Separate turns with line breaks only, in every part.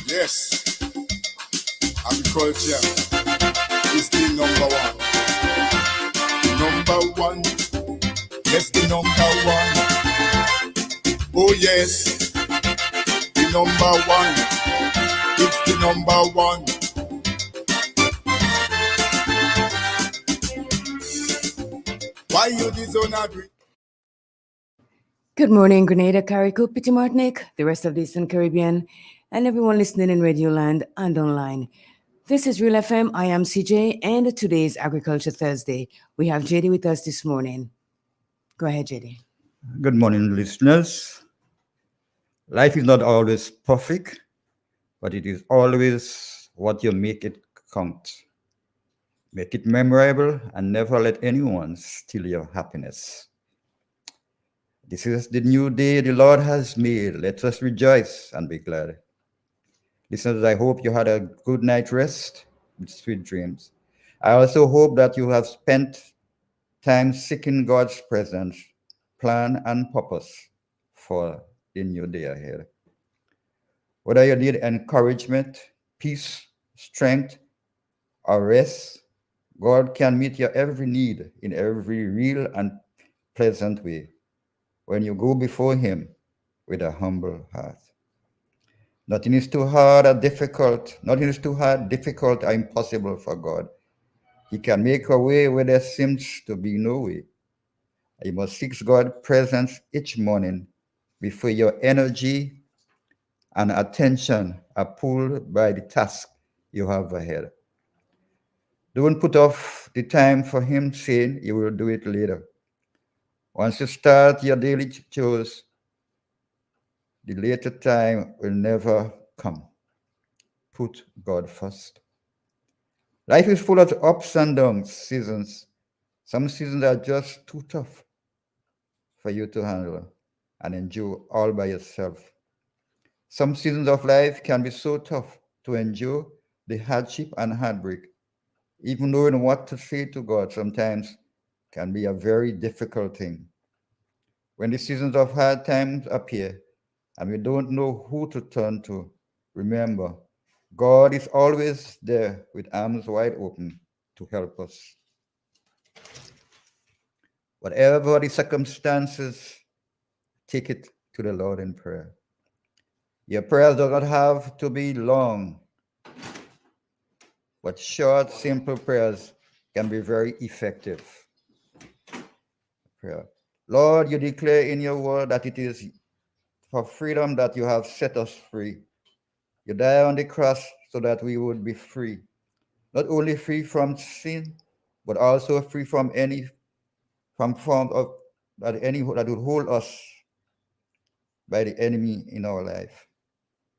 Yes, agriculture is the number one. Number one, yes, the number one. Oh yes, the number one. It's the number one. Why you disown agree?
Good morning, Grenada, Carrico, Petit Martinique, the rest of the Eastern Caribbean, and everyone listening in Radio Land and online. This is Real FM. I am CJ, and today is Agriculture Thursday. We have JD with us this morning. Go ahead, JD.
Good morning, listeners. Life is not always perfect, but it is always what you make it count. Make it memorable and never let anyone steal your happiness. This is the new day the Lord has made. Let us rejoice and be glad. Listeners, I hope you had a good night rest with sweet dreams. I also hope that you have spent time seeking God's presence, plan, and purpose for the new day ahead. Whether you need encouragement, peace, strength, or rest, God can meet your every need in every real and pleasant way when you go before Him with a humble heart. Nothing is too hard or difficult. Nothing is too hard, difficult, or impossible for God. He can make a way where there seems to be no way. You must seek God's presence each morning before your energy and attention are pulled by the task you have ahead. Don't put off the time for Him, saying you will do it later. Once you start your daily chores, the later time will never come. Put God first. Life is full of ups and downs, seasons. Some seasons are just too tough for you to handle and endure all by yourself. Some seasons of life can be so tough to endure the hardship and heartbreak. Even knowing what to say to God sometimes can be a very difficult thing. When the seasons of hard times appear and we don't know who to turn to, remember, God is always there with arms wide open to help us. Whatever the circumstances, take it to the Lord in prayer. Your prayers do not have to be long, but short, simple prayers can be very effective. Prayer. Lord, you declare in your word that it is for freedom that you have set us free. You died on the cross so that we would be free. Not only free from sin, but also free from any form of that would hold us by the enemy in our life.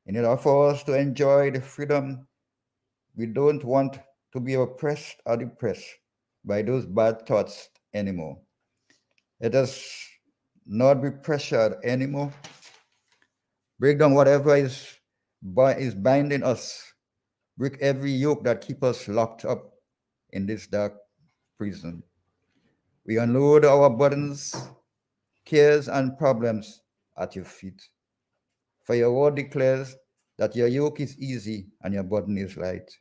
In order for us to enjoy the freedom, we don't want to be oppressed or depressed by those bad thoughts anymore. Let us not be pressured anymore. Break down whatever is binding us. Break every yoke that keeps us locked up in this dark prison. We unload our burdens, cares, and problems at your feet. For your word declares that your yoke is easy and your burden is light.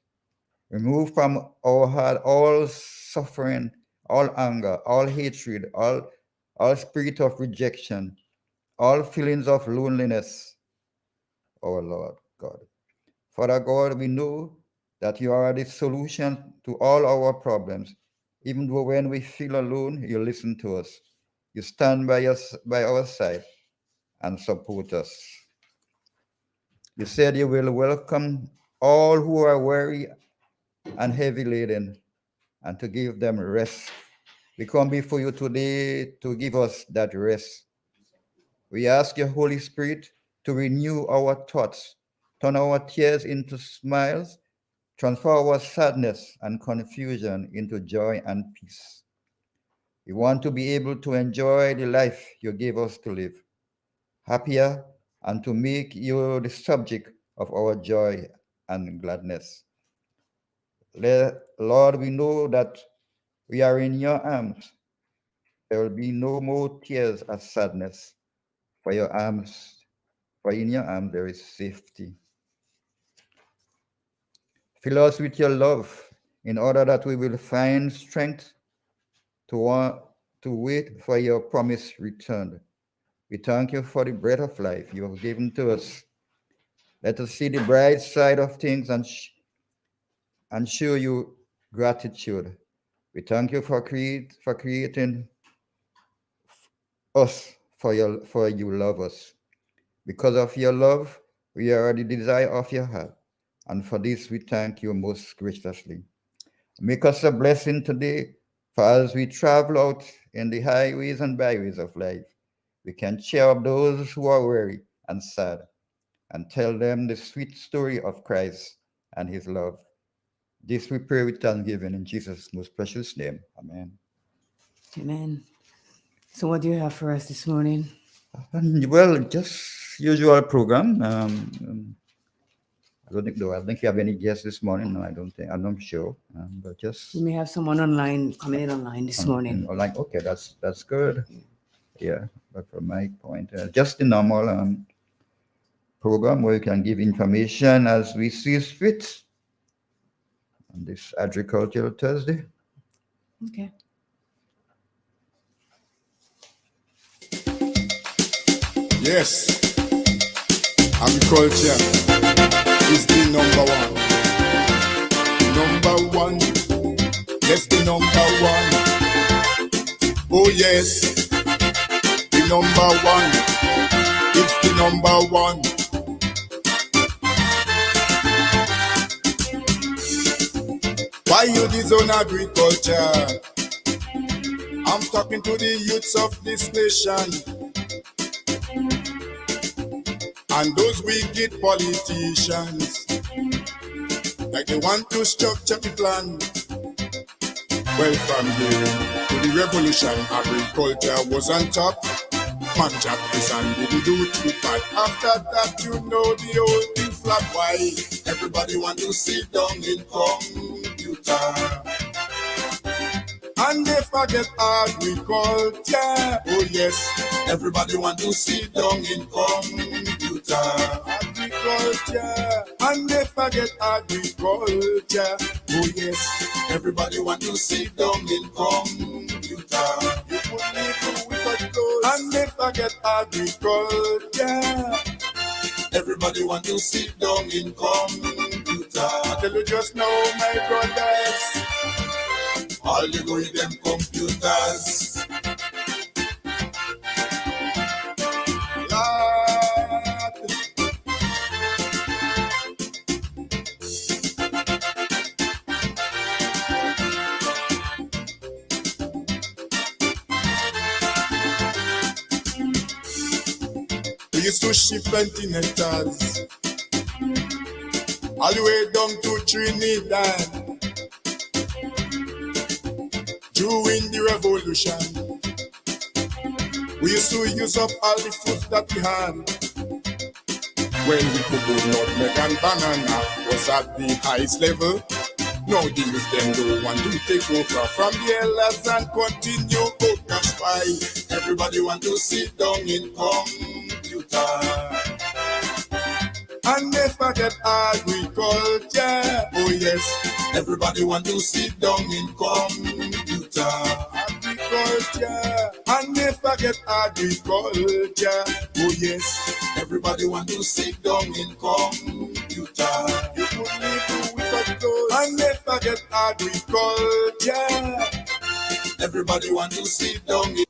Remove from our heart all suffering, all anger, all hatred, all spirit of rejection, all feelings of loneliness, our Lord God. Father God, we know that you are the solution to all our problems. Even though when we feel alone, you listen to us. You stand by us, by our side and support us. You said you will welcome all who are weary and heavy laden and to give them rest. We come before you today to give us that rest. We ask your Holy Spirit to renew our thoughts, turn our tears into smiles, transfer our sadness and confusion into joy and peace. We want to be able to enjoy the life you gave us to live, happier, and to make you the subject of our joy and gladness. Lord, we know that we are in your arms. There will be no more tears or sadness. For your arms, for in your arms there is safety. Fill us with your love in order that we will find strength to want to wait for your promised return. We thank you for the breath of life you have given to us. Let us see the bright side of things and show you gratitude. We thank you for creating us for you love us. Because of your love, we are the desire of your heart. And for this we thank you most graciously. Make us a blessing today, for as we travel out in the highways and byways of life, we can cheer up those who are weary and sad and tell them the sweet story of Christ and his love. This we pray with thanksgiving in Jesus' most precious name. Amen.
Amen. So what do you have for us this morning?
Well, just usual program. I don't think you have any guests this morning. No, I don't think. I'm not sure. But just
We may have someone coming in online this morning.
like, okay, that's good. Yeah, but from my point, just the normal program where you can give information as we see fit on this Agricultural Thursday.
Okay.
Yes, agriculture is the number one. Number one, yes, the number one. Oh yes, the number one. It's the number one. Why you disown agriculture? I'm talking to the youths of this nation and those wicked politicians, like they want to structure the plan. Well, from here to the revolution, agriculture was on top. Man jacked this and didn't do too bad. After that, you know the old thing flat. Why? Everybody want to sit down in computer and they forget agriculture. Oh yes, everybody want to sit down in computer. Agriculture, and they forget agriculture. Oh yes, everybody want to sit down in computer. You put people with those, and they forget agriculture. Everybody want to sit down in computer. I tell you just now, my brothers, all you go with them computers. Lord. We used to ship continentals all the way down to Trinidad. During the revolution, we used to use up all the food that we had. When we could do nutmeg and banana was at the highest level. Now the youth them don't want to take over from the elders and continue. Oh gosh, why? Everybody want to sit down in computer and they forget agriculture. Oh yes, everybody want to sit down in computer. Agriculture, and they forget agriculture. Oh yes, everybody want to sit down in computer. You put me through with those, and they forget agriculture. Everybody want to sit down in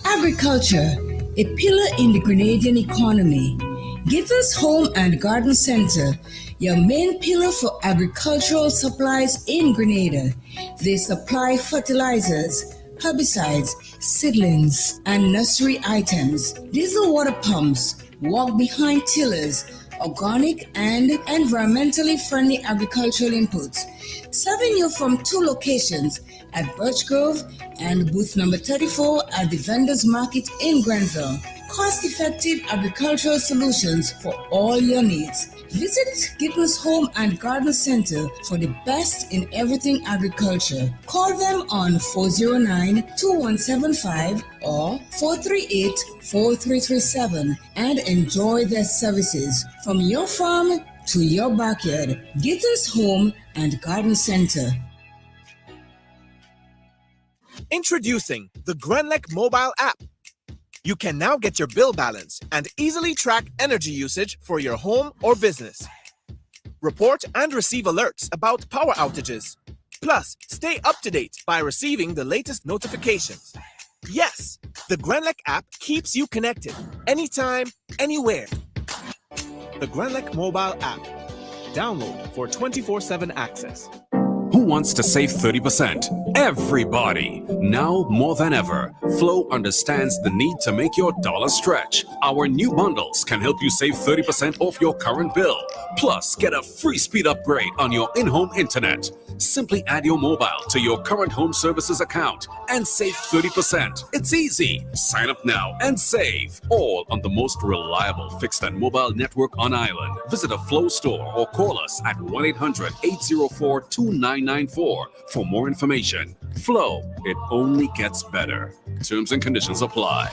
Agriculture, a pillar in the Grenadian economy. Givens Home and Garden Center, your main pillar for agricultural supplies in Grenada. They supply fertilizers, herbicides, seedlings, and nursery items, diesel water pumps, walk-behind tillers, organic and environmentally friendly agricultural inputs. Serving you from 2 locations at Birch Grove and booth number 34 at the Vendors Market in Grenville. Cost-effective agricultural solutions for all your needs. Visit Gittins Home and Garden Center for the best in everything agriculture. Call them on 409-2175 or 438-4337 and enjoy their services from your farm to your backyard. Gittins Home and Garden Center.
Introducing the Grenlec mobile app. You can now get your bill balance and easily track energy usage for your home or business. Report and receive alerts about power outages. Plus, stay up to date by receiving the latest notifications. Yes, the Grenlec app keeps you connected anytime, anywhere. The Grenlec mobile app. Download for 24/7 access.
Who wants to save 30%? Everybody! Now more than ever, Flow understands the need to make your dollar stretch. Our new bundles can help you save 30% off your current bill. Plus, get a free speed upgrade on your in-home internet. Simply add your mobile to your current home services account and save 30%. It's easy. Sign up now and save. All on the most reliable fixed and mobile network on island. Visit a Flow store or call us at 1-800-804-2994 for more information. Flow, it only gets better. Terms and conditions apply.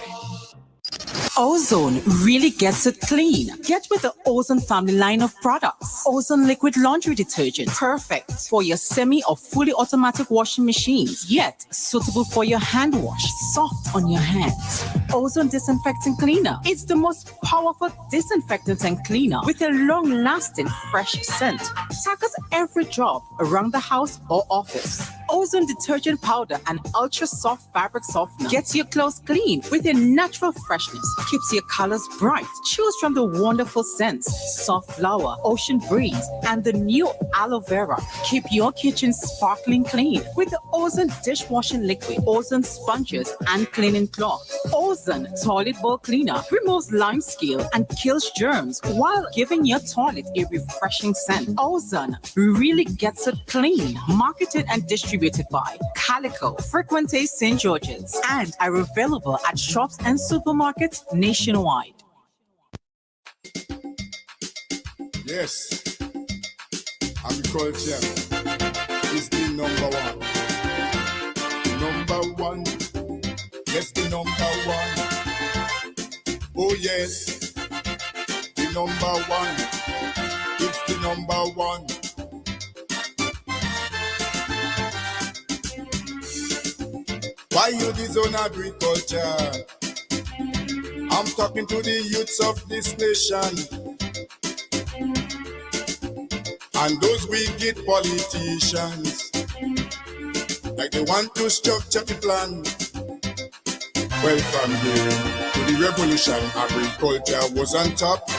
Ozone really gets it clean. Get with the Ozone family line of products. Ozone liquid laundry detergent, perfect for your semi or fully automatic washing machines, yet suitable for your hand wash, soft on your hands. Ozone disinfecting cleaner. It's the most powerful disinfectant and cleaner with a long-lasting fresh scent. Tackles every job around the house or office. Ozone detergent powder and ultra soft fabric softener gets your clothes clean with a natural freshness. Keeps your colors bright. Choose from the wonderful scents, soft flower, ocean breeze, and the new aloe vera. Keep your kitchen sparkling clean with the Ozone dishwashing liquid, Ozone sponges, and cleaning cloth. Ozone toilet bowl cleaner removes lime scale and kills germs while giving your toilet a refreshing scent. Ozone really gets it clean. Marketed and distributed by Calico, Frequente St. George's, and are available at shops and supermarkets nationwide.
Yes, agriculture is the number one. Number one, yes, the number one. Oh yes, the number one. It's the number one. Why you disown agriculture? I'm talking to the youths of this nation and those wicked politicians, like they want to structure the plan. Well, from here to the revolution, agriculture was on top.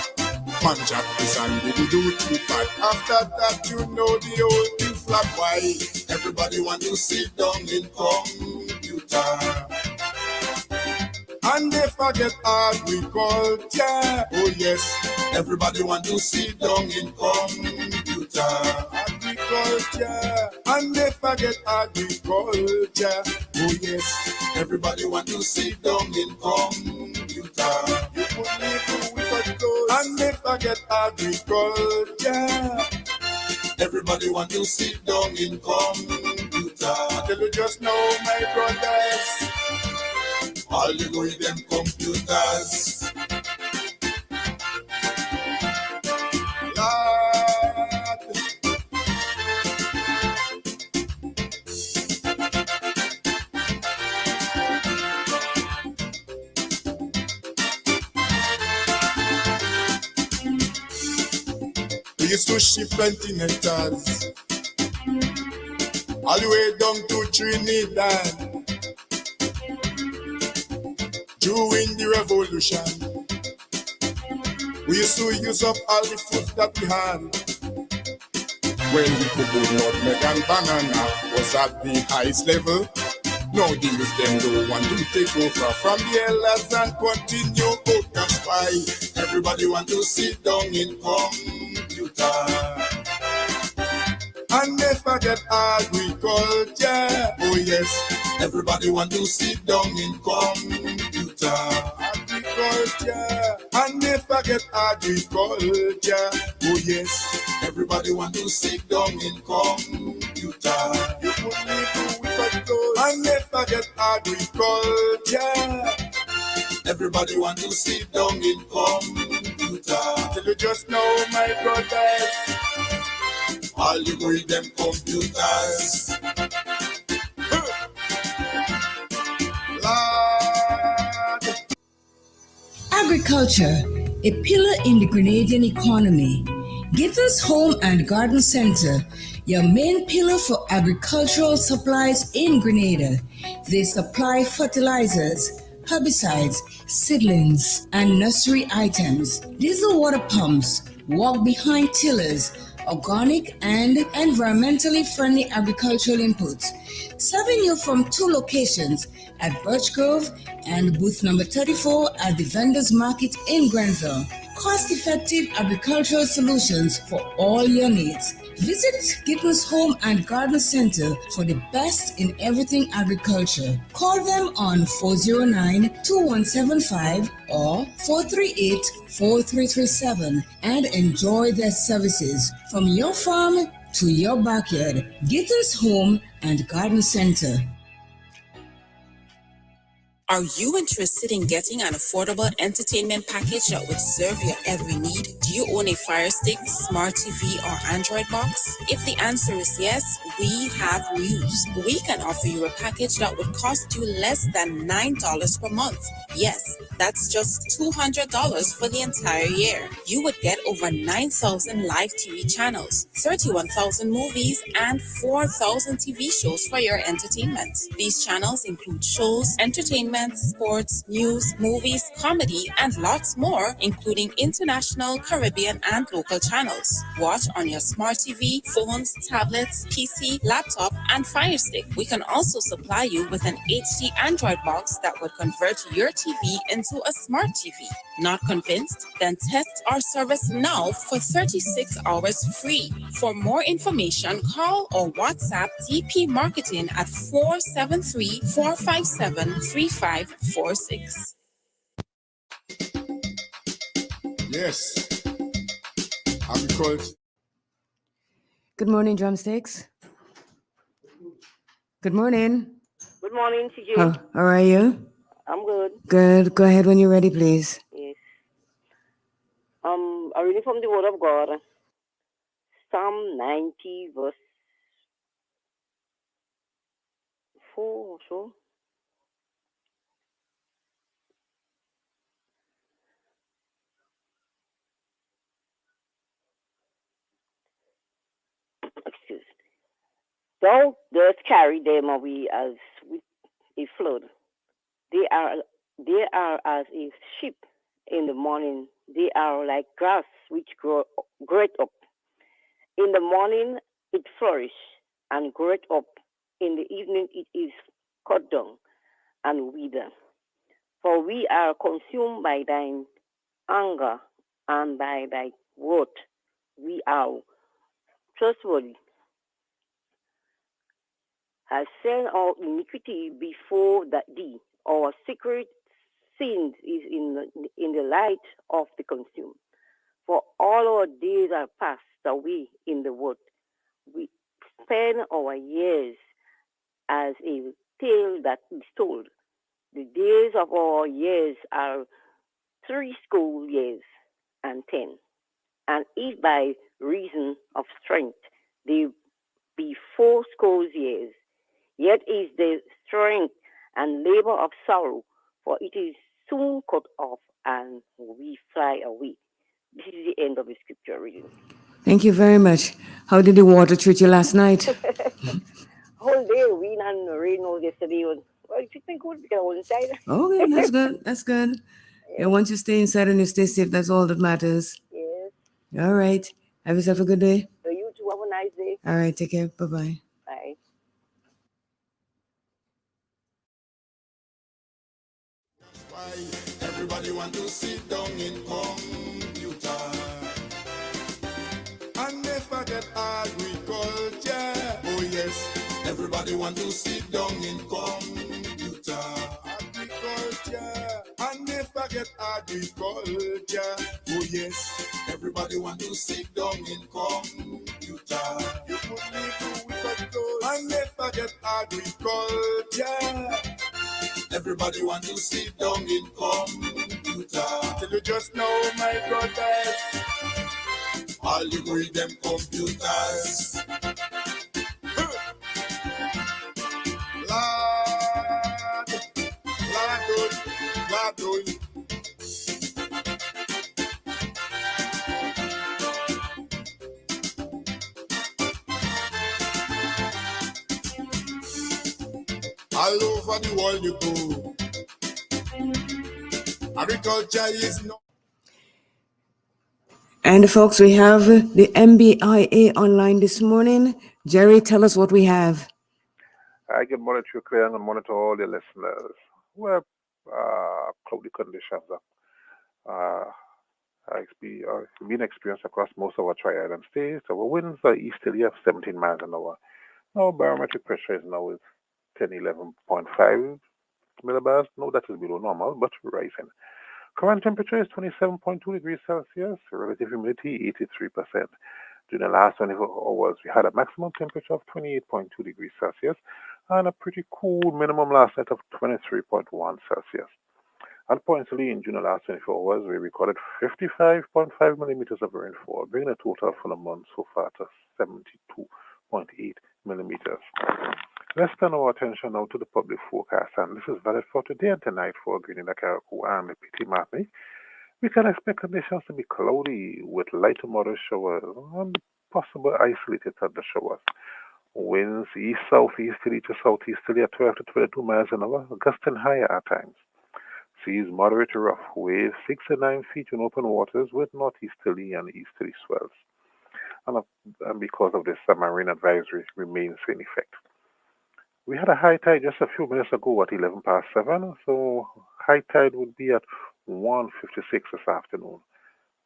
Man Jack and didn't do too bad. After that, you know the old thing flap. Why everybody want to sit down in computer and they forget agriculture. Oh yes, everybody want to sit down in computer. Agriculture, and they forget agriculture. Oh yes, everybody want to sit down in computer. You put people with a clothes, and they forget agriculture. Everybody want to sit down in computer. I tell you just now, my brothers, all you know is them computers. Lord. We used to ship plenty nectars all the way down to Trinidad. During the revolution, we used to use up all the food that we had. When we could do nutmeg and banana was at the highest level. Now the youth them don't want to take over from the elders and continue. Oh, that's why everybody want to sit down in computer. And they forget agriculture. Oh yes, everybody want to sit down in computer. Agriculture, and they forget forget agriculture. Oh yes, everybody want to sit down in computer. You put me through with a clothes and never get agriculture. Everybody want to sit down in computer. Tell you just know, my brothers, all you read them computers. Lord.
Agriculture, a pillar in the Grenadian economy. Gittins Home and Garden Center, your main pillar for agricultural supplies in Grenada. They supply fertilizers, herbicides, seedlings, and nursery items, diesel water pumps, walk-behind tillers, organic and environmentally friendly agricultural inputs. Serving you from 2 locations at Birch Grove and booth number 34 at the Vendors Market in Grenville. Cost-effective agricultural solutions for all your needs. Visit Gittins Home and Garden Center for the best in everything agriculture. Call them on 409-2175 or 438-4337 and enjoy their services from your farm to your backyard. Gittins Home and Garden Center.
Are you interested in getting an affordable entertainment package that would serve your every need? Do you own a Fire Stick, Smart TV, or Android box? If the answer is yes, we have news. We can offer you a package that would cost you less than $9 per month. Yes, that's just $200 for the entire year. You would get over 9,000 live TV channels, 31,000 movies, and 4,000 TV shows for your entertainment. These channels include shows, entertainment, sports, news, movies, comedy, and lots more, including international, Caribbean, and local channels. Watch on your smart TV, phones, tablets, PC, laptop, and Fire Stick. We can also supply you with an HD Android box that would convert your TV into a smart TV. Not convinced? Then test our service now for 36 hours free. For more information, call or WhatsApp DP Marketing at 473-457-3546.
Yes, agriculture.
Good morning, Drumsticks. Good morning.
Good morning, CJ.
How are you?
I'm good.
Good. Go ahead when you're ready, please.
Yes. I'm reading from the Word of God, Psalm 90, verse 4 or so. Excuse me. Thou dost carry them away as with a flood. They are as a sheep in the morning. They are like grass which groweth up. In the morning it flourish and groweth up. In the evening it is cut down and wither. For we are consumed by thine anger, and by thy word we are trustworthy. Has sent our iniquity before thee. Our secret sins is in the light of the consumed. For all our days are passed away in the wood. We spend our years as a tale that is told. The days of our years are 80 years and 10. And if by reason of strength they be 80 years, yet is the strength and labor of sorrow, for it is soon cut off and we fly away. This is the end of the scripture reading.
Thank you very much. How did the water treat you last night?
Whole day, wind and rain all yesterday. Well, it treated me good because I was inside.
Okay, that's good. That's good. Yeah, once you stay inside and you stay safe, that's all that matters.
Yes.
All right. Have yourself a good day.
So you too, have a nice day.
All right. Take care. Bye-bye.
Bye.
Why everybody want to sit down in computer and they forget agriculture. Oh yes, everybody want to sit down in computer, agriculture, and they forget forget agriculture. Oh yes, everybody want to sit down in computer. You put me through with a close and never forget agriculture. Everybody want to sit down in computer. Till you just know, my brothers, all you read them computers. Lord, Lord, Lord. All over the world you go, agriculture is no.
And folks, we have the MBIA online this morning. Jerry, tell us what we have.
Hi, good morning to you, Claire, and good morning to all your listeners. Well, cloudy conditions are being experienced across most of our tri-island states. Our winds are easterly of 17 miles an hour. Our barometric pressure is now 1011.5 millibars. No, that is below normal, but rising. Current temperature is 27.2 degrees Celsius. Relative humidity 83%. During the last 24 hours, we had a maximum temperature of 28.2 degrees Celsius and a pretty cool minimum last night of 23.1 Celsias. At Point Celine, during the last 24 hours, we recorded 55.5 millimeters of rainfall, bringing the total for the month so far to 72.8 millimeters. Let's turn our attention now to the public forecast, and this is valid for today and tonight for Grenada, Carriacou, and the Petit Martinique. We can expect conditions to be cloudy with light to moderate showers and possible isolated thunder showers. Winds east-southeasterly to southeasterly at 12 to 22 miles an hour, gusting higher at times. Seas moderate to rough, waves 6 to 9 feet in open waters with northeasterly and easterly swells. And because of this, a marine advisory remains in effect. We had a high tide just a few minutes ago at 11 past 7, so high tide would be at 1:56 this afternoon.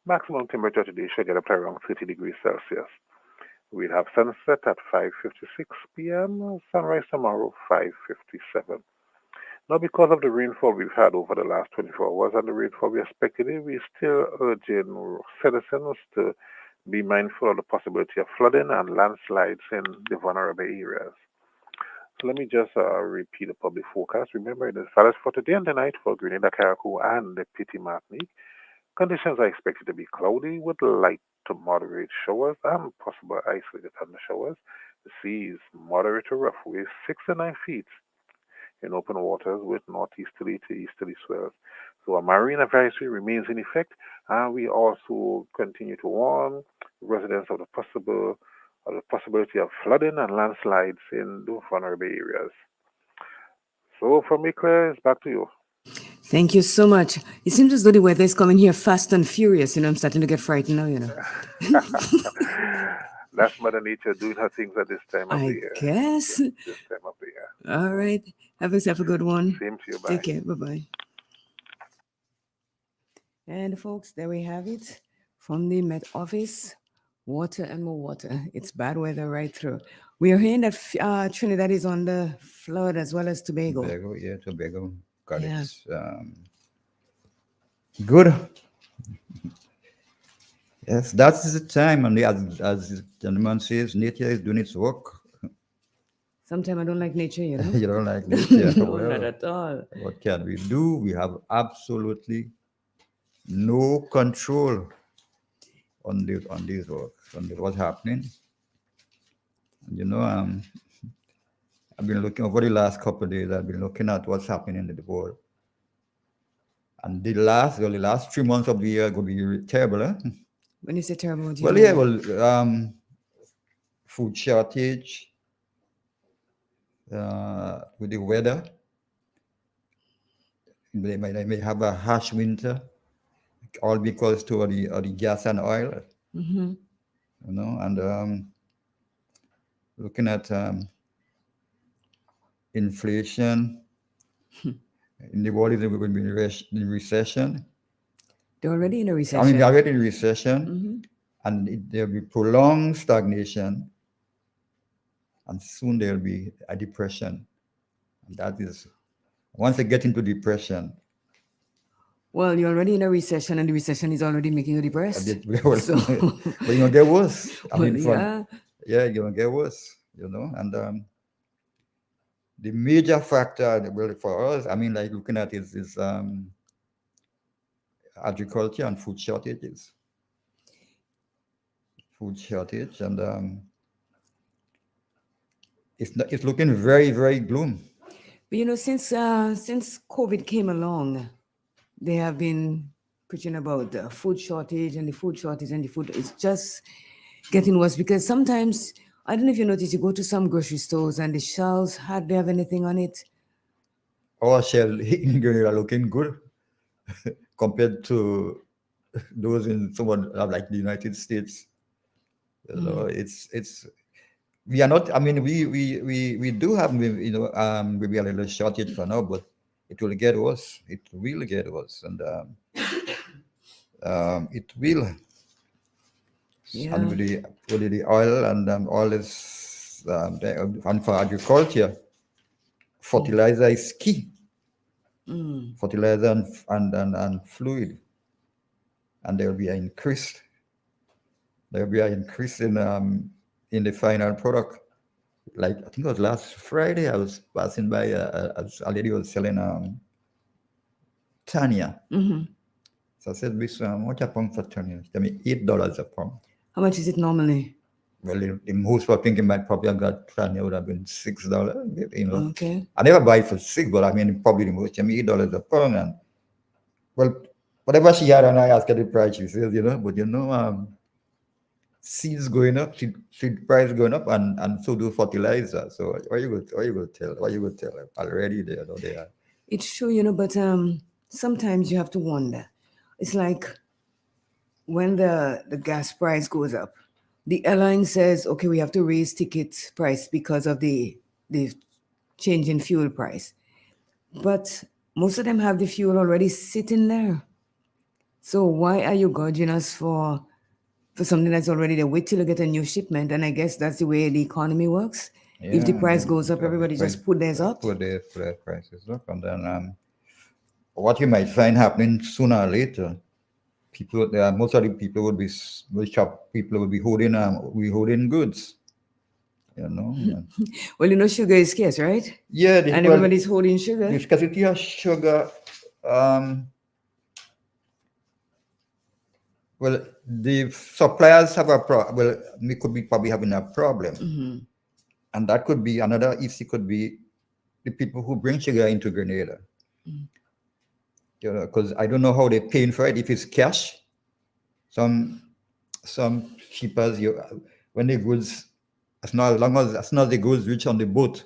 Maximum temperature today should get up to around 30 degrees Celsius. We'll have sunset at 5:56 p.m., sunrise tomorrow 5:57. Now, because of the rainfall we've had over the last 24 hours and the rainfall we expected, we're still urging citizens to be mindful of the possibility of flooding and landslides in the vulnerable areas. So let me just repeat the public forecast. Remember, it is valid for today and tonight for Grenada, Carriacou, and the Petit Martinique. Conditions are expected to be cloudy with light to moderate showers and possible isolated thunder showers. The sea is moderate to rough, waves 6 to 9 feet in open waters with northeasterly to easterly swells. So a marine advisory remains in effect, and we also continue to warn residents of the possibility of flooding and landslides in the vulnerable areas. So from me, Claire, it's back to you.
Thank you so much. It seems as though the weather is coming here fast and furious. I'm starting to get frightened now.
That's Mother Nature doing her things at this time of the year.
Guess.
This time of the year.
All right. Have yourself a good one.
Same to you. Bye.
Take care. Bye-bye. And folks, there we have it from the Met Office. Water and more water. It's bad weather right through. We are hearing that Trinidad is on the flood as well as Tobago.
Tobago. Got
Yeah.
it. Good. Yes, that's the time. And as the gentleman says, nature is doing its work.
Sometimes I don't like nature,
You don't like nature?
No,
Well,
not at all.
what can we do? We have absolutely no control on these works, on what's happening. And I've been looking over the last couple of days. I've been looking at what's happening in the world. And the last 3 months of the year are going to be terrible. Eh?
When you say terrible, what do you
Well,
mean?
yeah, well, food shortage with the weather. They may have a harsh winter, all because to the gas and oil.
Mm-hmm.
And looking at inflation in the world is going to be in recession.
They're already in a recession.
I mean, they're already in recession,
Mm-hmm.
and there'll be prolonged stagnation, and soon there'll be a depression. And that is, once they get into depression,
Well, you're already in a recession, and the recession is already making you depressed.
Well,
So,
but you're gonna get worse. I
well,
mean,
yeah.
you're gonna get worse, and the major factor, well, for us, I mean, like looking at is agriculture and food shortage, and it's looking very, very gloom.
But since COVID came along, they have been preaching about the food shortage and the food shortage and the food. It's just getting worse because sometimes I don't know if you notice, you go to some grocery stores and the shelves hardly have anything on it.
Our shell in Grenada are looking good compared to those in somewhat like the United States. It's we are not. I mean, we do have maybe a little shortage for now, but it will get worse. It will get worse, and it will.
Yeah.
And with the oil and all this, and for agriculture, fertilizer is key. Fertilizer and fluid, and there will be an increase. There will be an increase in the final product. Like I think it was last Friday, I was passing by a lady was selling Tanya. So I said, "Miss, what a pound for Tanya?" She told me $8 a pound.
How much is it normally?
Well, the most were thinking might probably have got Tanya would have been $6.
Okay.
I never buy it for $6, but I mean probably the most. I mean $8 a pound, and well, whatever she had, and I asked her the price. She says, but seeds going up, seed price going up, and so do fertilizer. So what you going to tell her? Already they are.
It's true, but sometimes you have to wonder. It's like when the gas price goes up, the airline says, okay, we have to raise ticket price because of the change in fuel price. But most of them have the fuel already sitting there. So why are you gouging us for something that's already there? Wait till you get a new shipment. And I guess that's the way the economy works. If the price goes up, everybody just put theirs up.
Put their prices up, and then what you might find happening sooner or later, most of the people would be people would be holding goods.
Well, sugar is scarce, right?
Yeah,
and everybody's holding sugar.
The scarcity of sugar. Well, the suppliers have a problem. Well, we could be probably having a problem, and that could be another issue. Could be the people who bring sugar into Grenada. Because I don't know how they're paying for it. If it's cash, some shippers, when the goods, as long as the goods reach on the boat,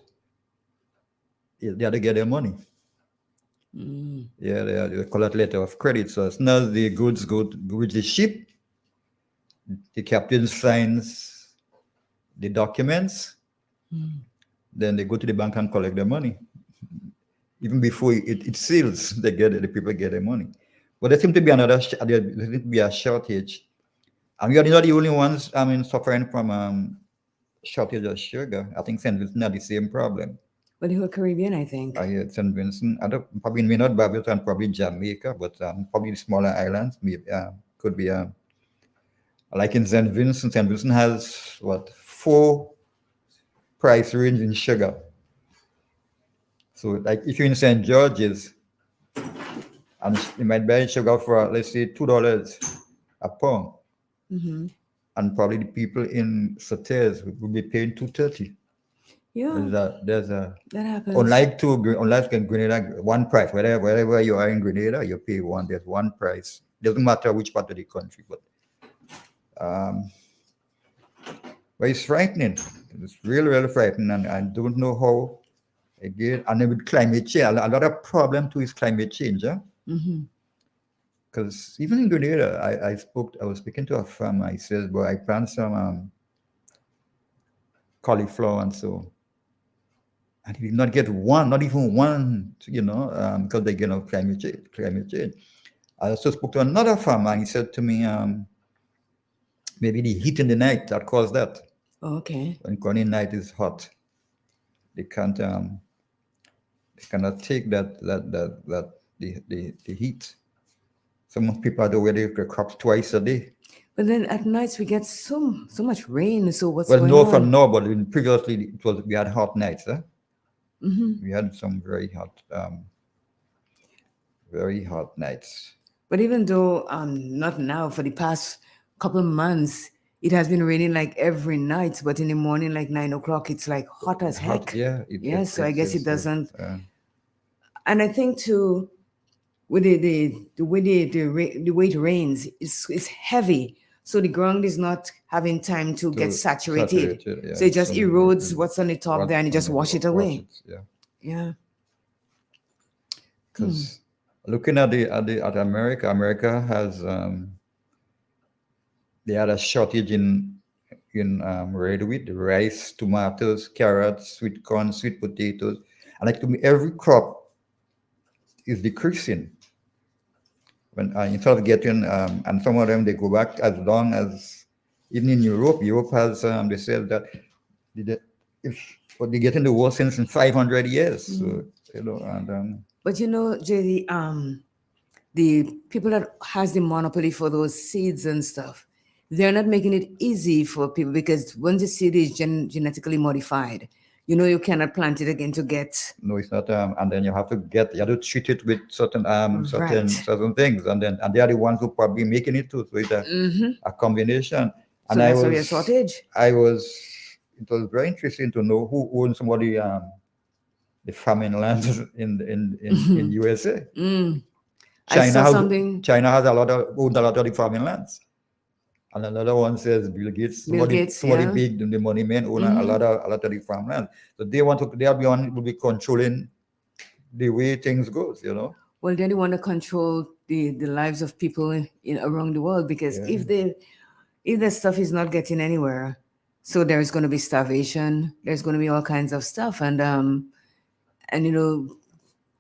they have to get their money. Yeah, they call it letter of credit. So as soon as the goods go with the ship, the captain signs the documents, then they go to the bank and collect their money. Even before it seals, the people get their money. But there seems to be there seems to be a shortage, and we are not the only ones. Suffering from shortage of sugar. I think St. Vincent had the same problem.
But the whole Caribbean, I think.
St. Vincent, probably may not Barbados and probably Jamaica, but probably the smaller islands could be like in St. Vincent. St. Vincent has 4 price range in sugar. So, like if you're in St. George's, and you might buy sugar for let's say $2 a pound, and probably the people in Sauters will be paying $2.30.
Yeah,
that
happens.
Unlike in Grenada, one price. Wherever you are in Grenada, you pay one. There's one price. Doesn't matter which part of the country, but it's frightening. It's really, really frightening, and I don't know how. Again, and then with climate change, a lot of problem too is climate change. Because even in Grenada, I was speaking to a farmer. He says, "Well, I plant some cauliflower and so." And he did not get one, not even one, because they get climate change. I also spoke to another farmer, and he said to me, maybe the heat in the night that caused that.
Okay.
When Grenada night is hot, they can't cannot take the heat. Some people are away the crops twice a day.
But then at nights we get so much rain. So what's
Well,
going
no,
on?
for no, but previously we had hot nights.
Mm-hmm.
We had some very hot nights.
But even though not now, for the past couple months, it has been raining like every night. But in the morning, like 9 o'clock, it's like hot as heck.
Hot, yeah.
Yes, so I guess it doesn't.
uh,
And I think too, with the way the way it rains, it's heavy, so the ground is not having time to get saturated.
yeah,
So it just
some
erodes
erosion.
what's on the top there, and it just wash it away.
Yeah.
Yeah.
Because looking at America, America has they had a shortage in red wheat, rice, tomatoes, carrots, sweet corn, sweet potatoes, and like to me, every crop is decreasing. When instead of getting and some of them they go back as long as even in Europe. Europe has they said that if what they get in the worst since in 500 years. So and
But Jay, the people that has the monopoly for those seeds and stuff, they're not making it easy for people, because once the seed is genetically modified, you cannot plant it again to get.
no, it's not. And then you have to treat it with certain
Right.
certain things, and they are the ones who probably making it too. So it's a combination.
So
And
that's why we have shortage.
It was very interesting to know who owns some of the farming lands in USA.
I saw something.
China owns a lot of the farming lands. And another one says Bill Gates. Somebody big, the money men own a lot of the farmland. So they are the one who will be controlling the way things goes,
Well, then they want to control the lives of people around the world, because if the stuff is not getting anywhere, so there's going to be starvation. There's going to be all kinds of stuff, and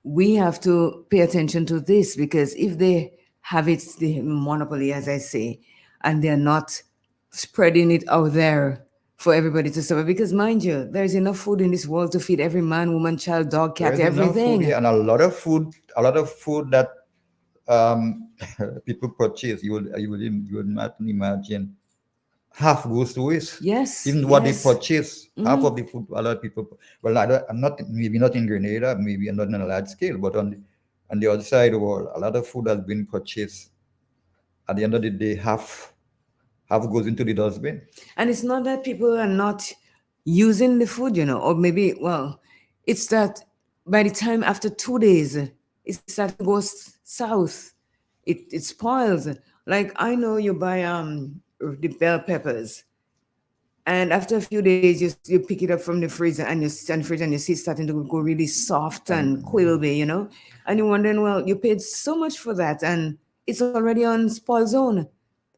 we have to pay attention to this, because if they have the monopoly, as I say, and they're not spreading it out there for everybody to survive, because mind you, there's enough food in this world to feed every man, woman, child, dog, cat,
There's enough
everything.
food, yeah, and a lot of food that people purchase. You would not imagine half goes to waste.
Yes.
Even what they purchase, half of the food, a lot of people. Well, maybe not in Grenada, maybe not on a large scale, but on the other side of the world, a lot of food has been purchased. At the end of the day, half goes into the dustbin.
And it's not that people are not using the food, or maybe, it's that by the time after 2 days, it starts to go south. It spoils. Like, I know you buy the bell peppers, and after a few days you pick it up from the freezer, and you stand fridge and you see it starting to go really soft and quilby, and you're wondering, well, you paid so much for that and it's already on spoil zone.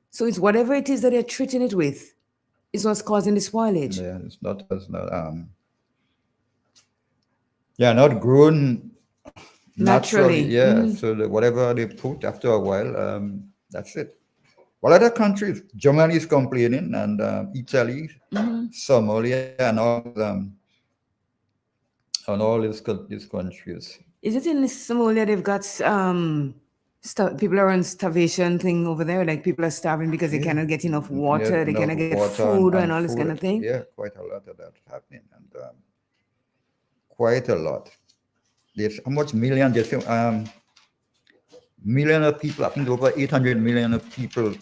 So it's whatever it is that they're treating it with is what's causing the spoilage.
Yeah, it's not not grown naturally. Yeah, so whatever they put after a while, that's it. Well, other countries, Germany is complaining, and Italy, Somalia, and all these countries.
Is it in Somalia they've got people are on starvation thing over there? Like, people are starving because they cannot get enough water, they cannot get food and all this kind of thing?
Yeah, quite a lot of that happening, and quite a lot. There's how much million? There's million of people. I think over 800 million of people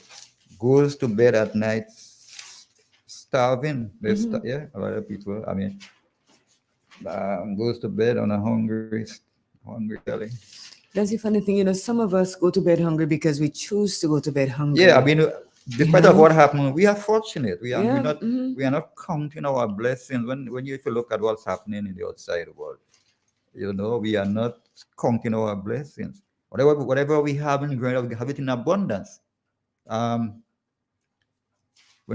goes to bed at night starving. A lot of people. I mean, goes to bed on a hungry belly.
That's the funny thing, some of us go to bed hungry because we choose to go to bed hungry.
Yeah, I mean, despite of what happened, we are fortunate. We are we are not counting our blessings. When you look at what's happening in the outside world, we are not counting our blessings. Whatever we have in ground, we have it in abundance. When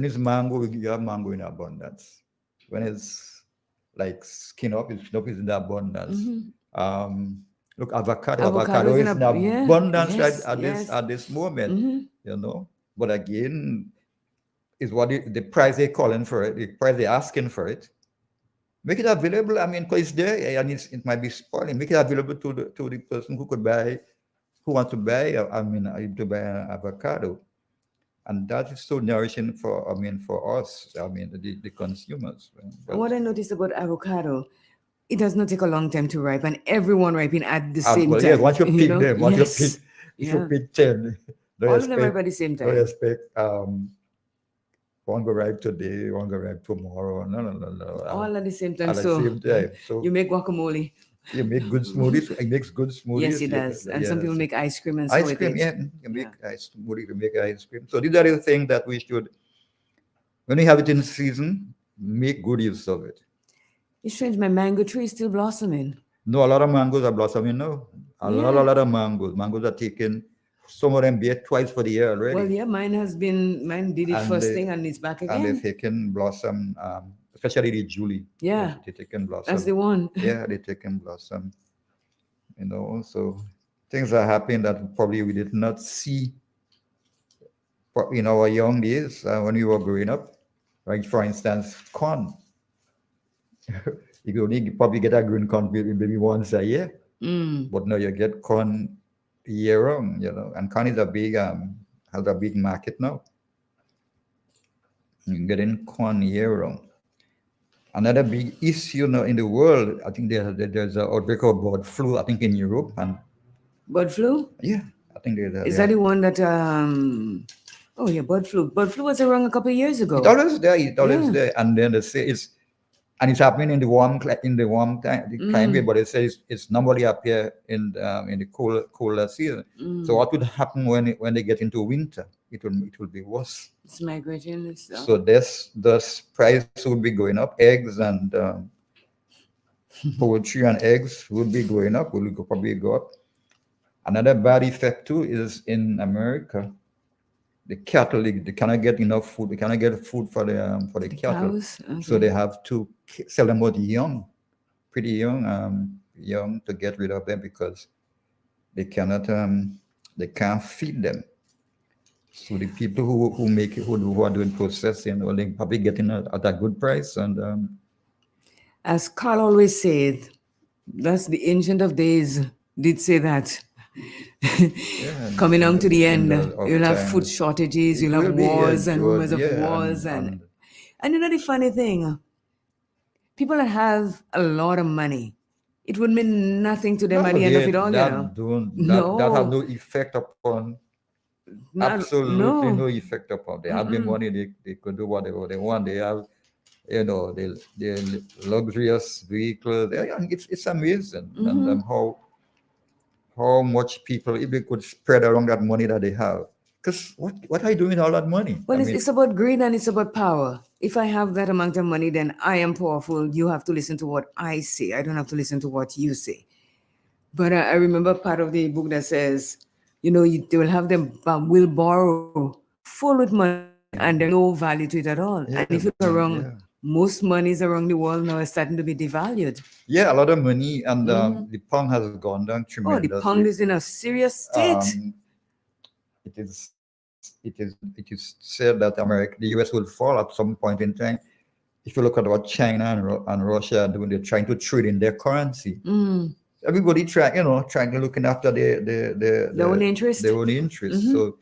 it's mango, we have mango in abundance. When it's like skin up is in abundance. Look, avocado is in abundance at this moment. But again, is what the price they're calling for it, the price they're asking for it. Make it available. I mean, because it's there and it might be spoiling. Make it available to the person who could buy who want to buy, to buy an avocado. And that is so nourishing for us, the consumers.
And what I noticed about avocado, it does not take a long time to ripen. Everyone ripen at the same
well,
time.
yeah, once you pick them, once
Yes.
you pick, if you
Yeah.
pick 10, don't
All of them
expect,
ripe at the same
don't
time.
expect one go ripe today, one go ripe tomorrow. No.
All at the same time.
At the
So
same time. So
you make guacamole.
you make good smoothies. It makes good smoothies.
Yes, it does. And some people
Yes.
make ice cream and so
Ice
with
cream,
it.
yeah. You make ice smoothie, you make ice cream. So these are the things that we should, when we have it in season, make good use of it.
It's strange, my mango tree is still blossoming.
No, a lot of mangoes are blossoming now. A lot of mangoes. Mangoes are taken. Some of them bear twice for the year already.
Well, yeah, mine did it
And
first
they-
thing and it's back
And
again.
they've taken blossom, especially the Julie.
Yeah.
They taken blossom.
That's the one.
Yeah, they taken blossom. So things are happening that probably we did not see in our young days when we were growing up. Like, for instance, corn. You could only probably get a green corn maybe once a year. But now you get corn year round, and corn is has a big market now. You're getting corn year round. Another big issue now in the world, I think there's an outbreak of bird flu, I think in Europe. And
Bird flu?
yeah, I think there's
Is that the one that oh yeah, bird flu. Bird flu was around a couple of years ago.
It's always there,
Yeah.
there. And then they say it's happening in the warm time, the climate, but it says it's normally appear in the colder season. So what would happen when they get into winter? It will be worse.
It's migrating and stuff.
So this price would be going up. Eggs and poultry and eggs would be going up. Will probably go up. Another bad effect too is in America. The cattle, they cannot get enough food. They cannot get food for the cattle.
Cows?
So
Okay.
they have to sell them out pretty young to get rid of them because they can't feed them. So the people who make it, who are doing processing, well, they probably getting at a good price. And
As Carl always said, that's the ancient of days did say that. Coming on to the end, you'll have food shortages, you'll have wars and rumors of wars. And the funny thing, people that have a lot of money, it would mean nothing to them at the end of it all,
that have no effect upon. Absolutely no effect upon. They have the money, they could do whatever they want. They have, the luxurious vehicles. It's amazing and how much people, if they could spread around that money that they have. Because what are you doing with all that money?
Well, it's about greed and it's about power. If I have that amount of money, then I am powerful. You have to listen to what I say. I don't have to listen to what you say. But I remember part of the book that says, they will have them will borrow full with money and there's no value to it at all. And if you look around, most monies around the world now are starting to be devalued.
Yeah, a lot of money, and the pound has gone down tremendously.
Oh, the pound is in a serious state.
It is said that the US will fall at some point in time. If you look at what China and Russia are doing, they're trying to trade in their currency. Everybody trying to looking after their
own interest.
Their own interest. So,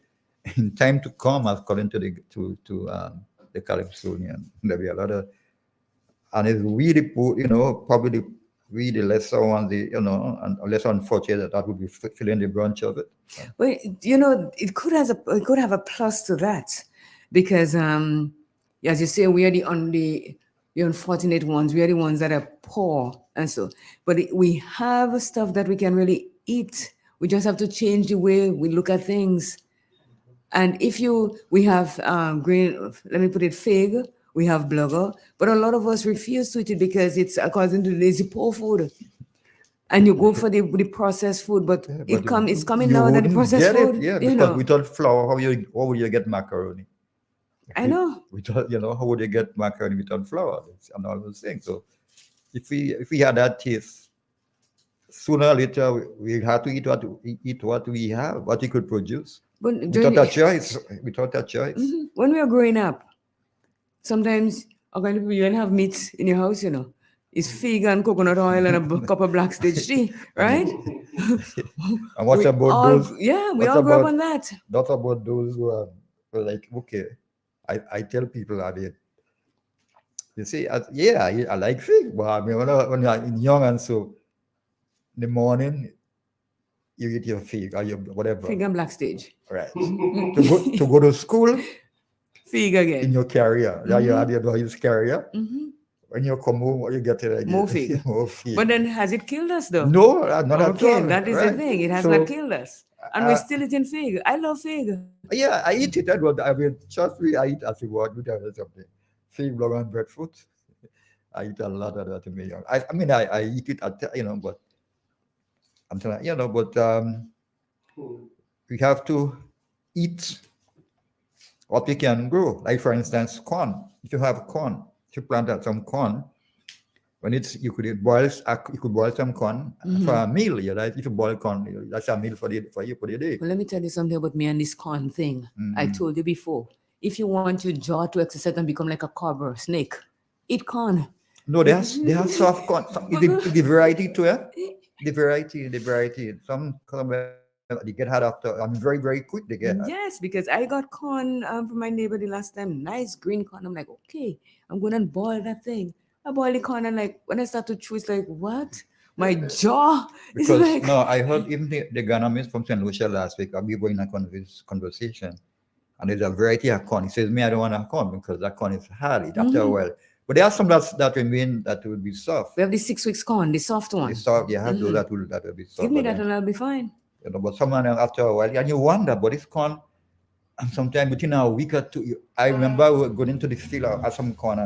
in time to come, according to the Calypsonian, there'll be a lot of, and it's really poor, probably really lesser ones, and less unfortunate that would be filling the branch of it.
Well, it could have a plus to that, because as you say, we are the unfortunate ones. We are the ones that are poor, and so. But we have stuff that we can really eat. We just have to change the way we look at things. And we have green, let me put it, fig. We have blugger, but a lot of us refuse to eat it because it's according to lazy poor food. And you go for the processed food, but it's coming now that the processed food.
Because without flour, how would you get macaroni?
I know.
How would you get macaroni without flour and all those things? So if we had that taste, sooner or later we have to eat what we have, what we could produce.
But
without that choice.
When we were growing up, sometimes you don't have meat in your house, is fig and coconut oil and a cup of black stage tea, right?
And what about those?
We
What
all grew up
about
on that.
not about those who are like, okay, I tell people, I mean, you see, I like fig, but I mean, when I'm young and so in the morning you eat your fig or your whatever,
Fig and black stage.
right? To go to school
Fig
in
again.
your carrier, yeah, you had your use carrier.
Mhm.
When you come home, what you get it again?
More fig.
More fig.
But then has it killed us though?
No, not at
Okay,
all.
that is the
Right.
thing. It has
So,
not killed us. And we're
uh,
still eating fig. I love fig.
yeah, I eat it. That was, I mean, trust me, I eat as a word with something. Fig, blood, and breadfruit. I eat a lot of that in my young. I mean, I eat it at, but I'm telling but we have to eat what we can grow. Like for instance, corn. If you have corn, if you plant out some corn, when you could boil some corn for a meal. Right? If you boil corn, that's a meal for you for the day.
Well, let me tell you something about me and this corn thing. I told you before. If you want your jaw to exercise and become like a cobra or snake, eat corn.
No, they have soft corn. The variety too, eh? The variety. Some they get hard after. I mean, very, very quick they get hard.
Yes, because I got corn from my neighbor the last time. Nice green corn. I'm like, okay, I'm going to boil that thing. I boil the corn and like when I start to chew, it's like, what? My jaw is
Because
like.
no, I heard even the Ghanaians from St. Lucia last week. We were in a conversation, and there's a variety of corn. He says, "Me, I don't want a corn because that corn is hard after a while." But there are some that remain that will be soft.
We have the 6 weeks corn, the soft one.
The soft, you have those that will be soft.
Give me
but
that
then,
and I'll be fine.
but someone after a while, and you wonder, but it's corn. And sometimes within a week or two, I remember we were going into the field at some corn.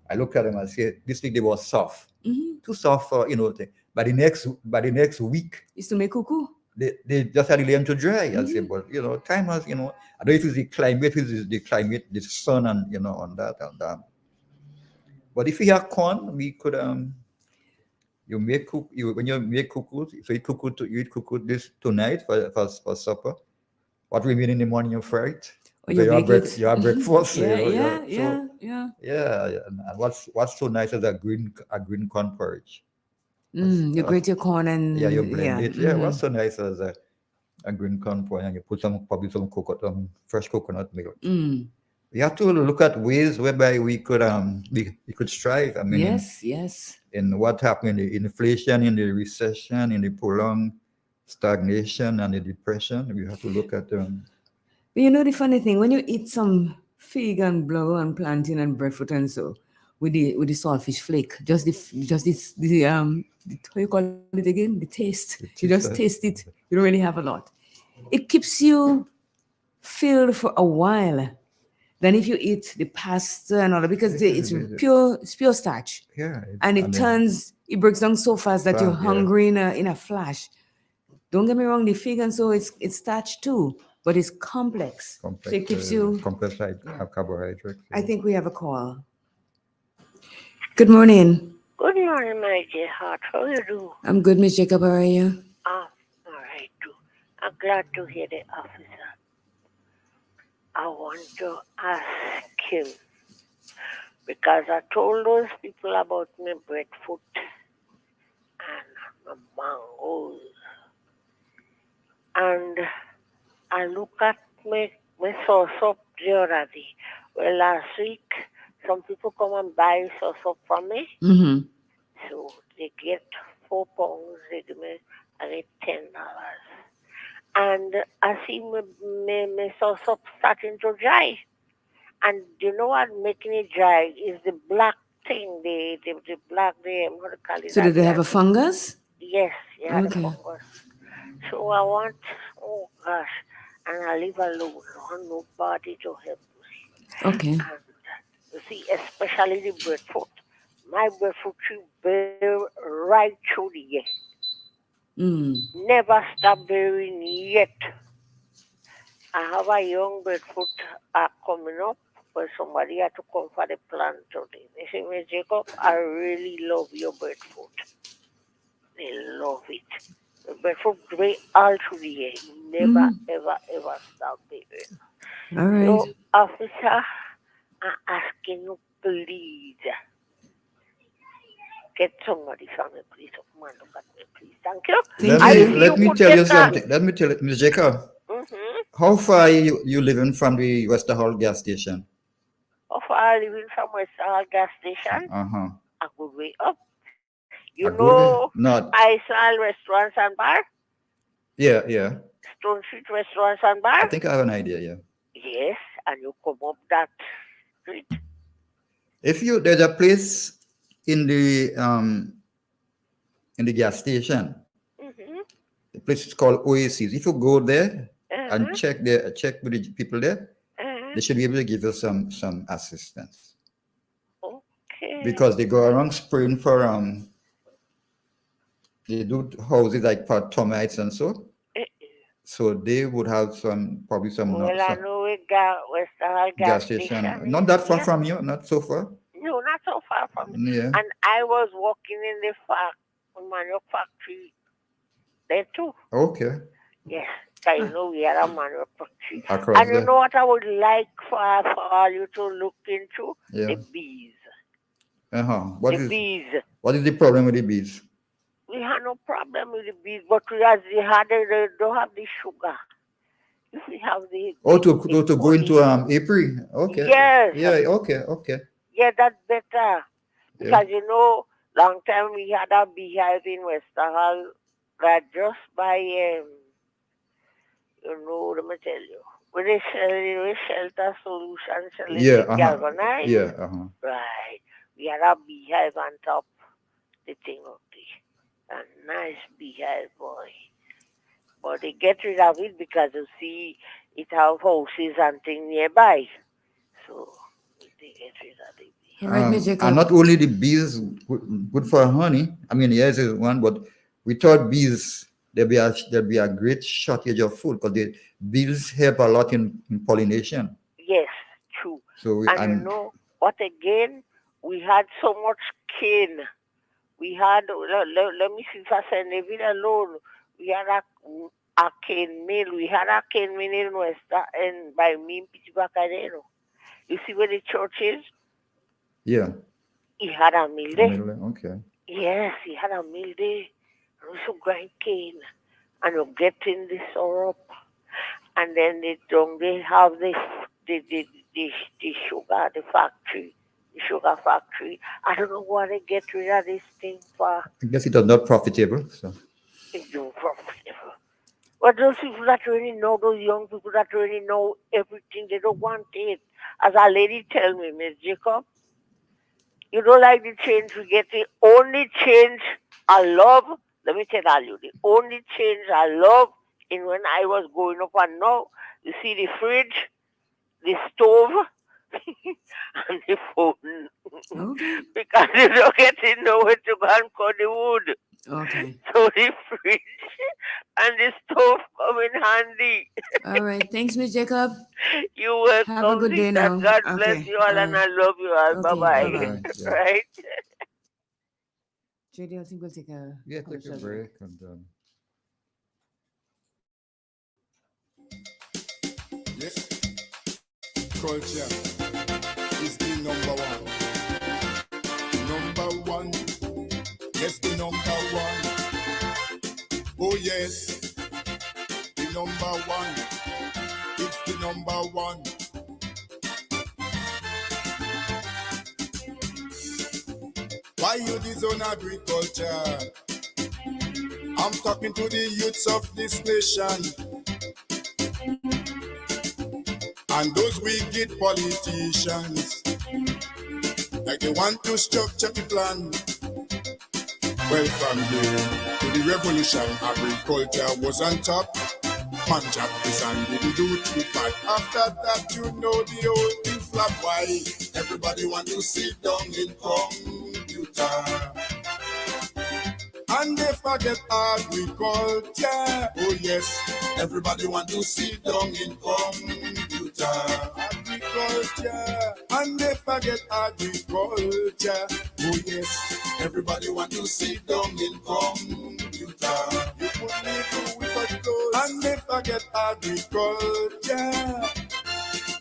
I looked at them and said, "This week they were soft, too soft for thing." By the next week,
Is to make cuckoo.
they just had to learn to dry. I say, but time has I don't know if it's the climate, the sun, and on that and that. But if we have corn, we could you make when you make cuckoo, so you eat cuckoo this tonight for supper. What remain in the morning you fry it.
Or
So
you bake it.
you have breakfast.
Yeah.
Yeah. And what's so nice is a green corn porridge.
You grate your corn and
You blend it. Yeah, what's so nice is a green corn porridge, and you put probably some fresh coconut milk. We have to look at ways whereby we could strive. I mean,
yes.
In what happened in the inflation, in the recession, in the prolonged stagnation and the depression, we have to look at them.
But you know the funny thing, when you eat some fig and blow and plantain and breadfruit and so with the saltfish flake, just the how you call it again? The taste. You just taste it. You don't really have a lot. It keeps you filled for a while than if you eat the pasta and all that because it's pure starch.
Yeah.
And it breaks down so fast that you're hungry in a flash. Don't get me wrong, the fig and so it's starch too, but it's complex. So it keeps you
complex carbohydrates.
I think we have a call. Good morning.
Good morning, my dear heart. How you do?
I'm good, Miss Jacob. How are you?
All right, too. I'm glad to hear the officer. I want to ask him because I told those people about my breadfruit and my mangoes. And I look at my sauce up the other day. Well, last week, some people come and buy sauce up from me. So they get 4 pounds, they give me, I get $10. And I see my sauce up starting to dry. And you know what making it dry is the black thing, the black, what do you call it?
So did they have a fungus?
Yes, yeah,
Okay.
the fungus. So I want, oh gosh, and I leave alone. I want nobody to help me.
Okay.
And you see, especially the breadfruit. My breadfruit tree bear right through the year. Never stop bearing yet. I have a young breadfruit coming up, but somebody had to come for the plant today. They say, Miss Jacob, I really love your breadfruit. They love it. The breadfruit bear all through the year. Never, ever stop bearing.
All right.
So, officer, I'm asking you, please, get somebody from me, please. Oh, man, look at me, please. Thank you.
Let me tell you something. Let me tell you, Ms. Jacob.
Mm-hmm.
How far you living from the Westerhall gas station?
How far are you living from Westerhall gas station?
Uh-huh.
A good way up. You
A good way?
know
Not.
Isal Restaurants and Bar?
Yeah.
Stone Street Restaurants and Bar?
I think I have an idea, yeah.
Yes, and you come up that street.
There's a place in the gas station.
Mm-hmm.
The place is called Oasis. If you go there and
Uh-huh.
check with the people there, they should be able to give you some assistance.
Okay.
Because they go around spraying for they do houses like for termites and so. So they would have probably some.
Well, I know we got Westerhall
gas station. Not that far from you, not so far.
No, not so far from me.
Yeah.
And I was working in the manufactory there too.
Okay.
Yes, I know we had a manufacturing.
Across
And you
there.
know what I would like for all you to look into?
Yeah.
The bees.
What
The
is
bees.
What is the problem with the bees?
We had no problem with the bees, but they don't have the sugar. If we have the
To go into April. Okay.
Yes.
Yeah. Okay.
Yeah, that's better. Because you know, long time we had a beehive in Westerhall that just by let me tell you, with the shelter solution, selling galvanized.
Yeah.
Right. We had a beehive on top the thing of a nice beehive, boy. But they get rid of it because you see it have houses and things nearby. So they get rid of it.
And not only the bees good for honey. I mean, yes, is one, but without bees, there'll be a great shortage of food because the bees help a lot in pollination.
Yes, true.
So
and you know what? Again, we had so much cane. We had. Let me see if I say leave it alone. We had a cane mill. We had a cane mill in Wester and by me in Pittsburgh. You see where the church is?
Yeah.
He had a mill there.
Okay.
Yes, he had a mill there. And we should grind cane. And you get in the syrup. And then they have the sugar, the factory. The sugar factory. I don't know why they get rid of this thing for.
I guess it was not profitable. So.
It's not profitable. But those people that really know, those young people that really know everything, they don't want it. As a lady tell me, Miss Jacob, you don't like the change we get. The only change I love, let me tell you, the only change I love in when I was growing up and now, you see the fridge, the stove, and the phone.
Okay.
Because you don't get to know where to go and cut the wood.
Okay.
So the fridge and the stove come in handy.
All right. Thanks, Miss Jacob.
You welcome.
Have a good day now.
God bless you all and I love you all.
Okay,
Bye-bye.
bye-bye.
Yeah.
Right?
JD, I think we'll take a
Take a
commercial
break and
Yes, culture is the number one. Number one. Yes, the number one. Oh yes, the number one. It's the number one. Why you disown agriculture? I'm talking to the youths of this nation. And those wicked politicians, like they want to structure the plan. Well, from here to the revolution, agriculture was on top. Man Japanese and didn't do too bad. After that, you know the whole thing flop. Why? Everybody want to sit down in computer. And they forget agriculture. Oh yes, everybody want to sit down in computer. Agriculture. And they forget agriculture. Oh yes, everybody want to sit down in computer. You put me through with a clothes. And they forget agriculture.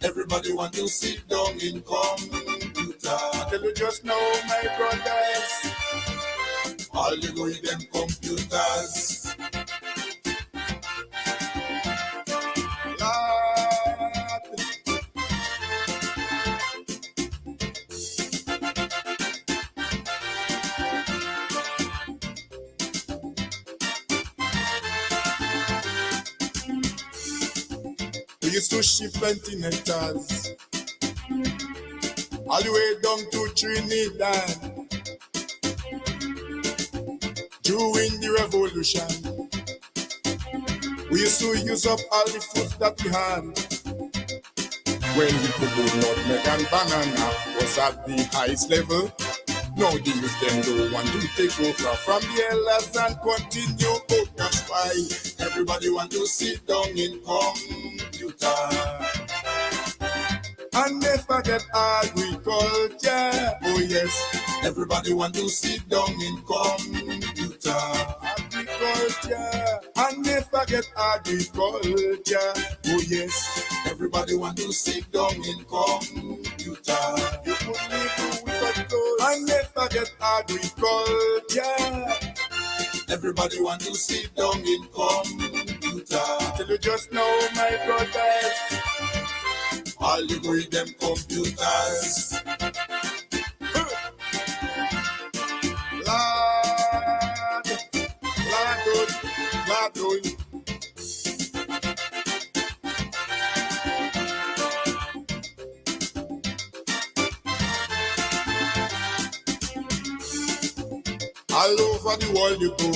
Everybody want to sit down in computer. I tell you just now, my brothers. All you go with them computers. Lord. We used to ship continentals all the way down to Trinidad during the revolution. We used to use up all the food that we had. When the cocoa, nutmeg and banana was at the highest level, now they use them don't want to take over from the elders and continue. Oh, that's why everybody want to sit down in computer. And they forget agriculture. Oh yes, everybody want to sit down in computer. Agriculture. And they forget agriculture. Oh yes, everybody want to sit down in computer. You could live with those. And they forget agriculture. Everybody want to sit down in computer. Tell you just now, my brothers. All you go with them computers. Lord, Lord. All over the world you go,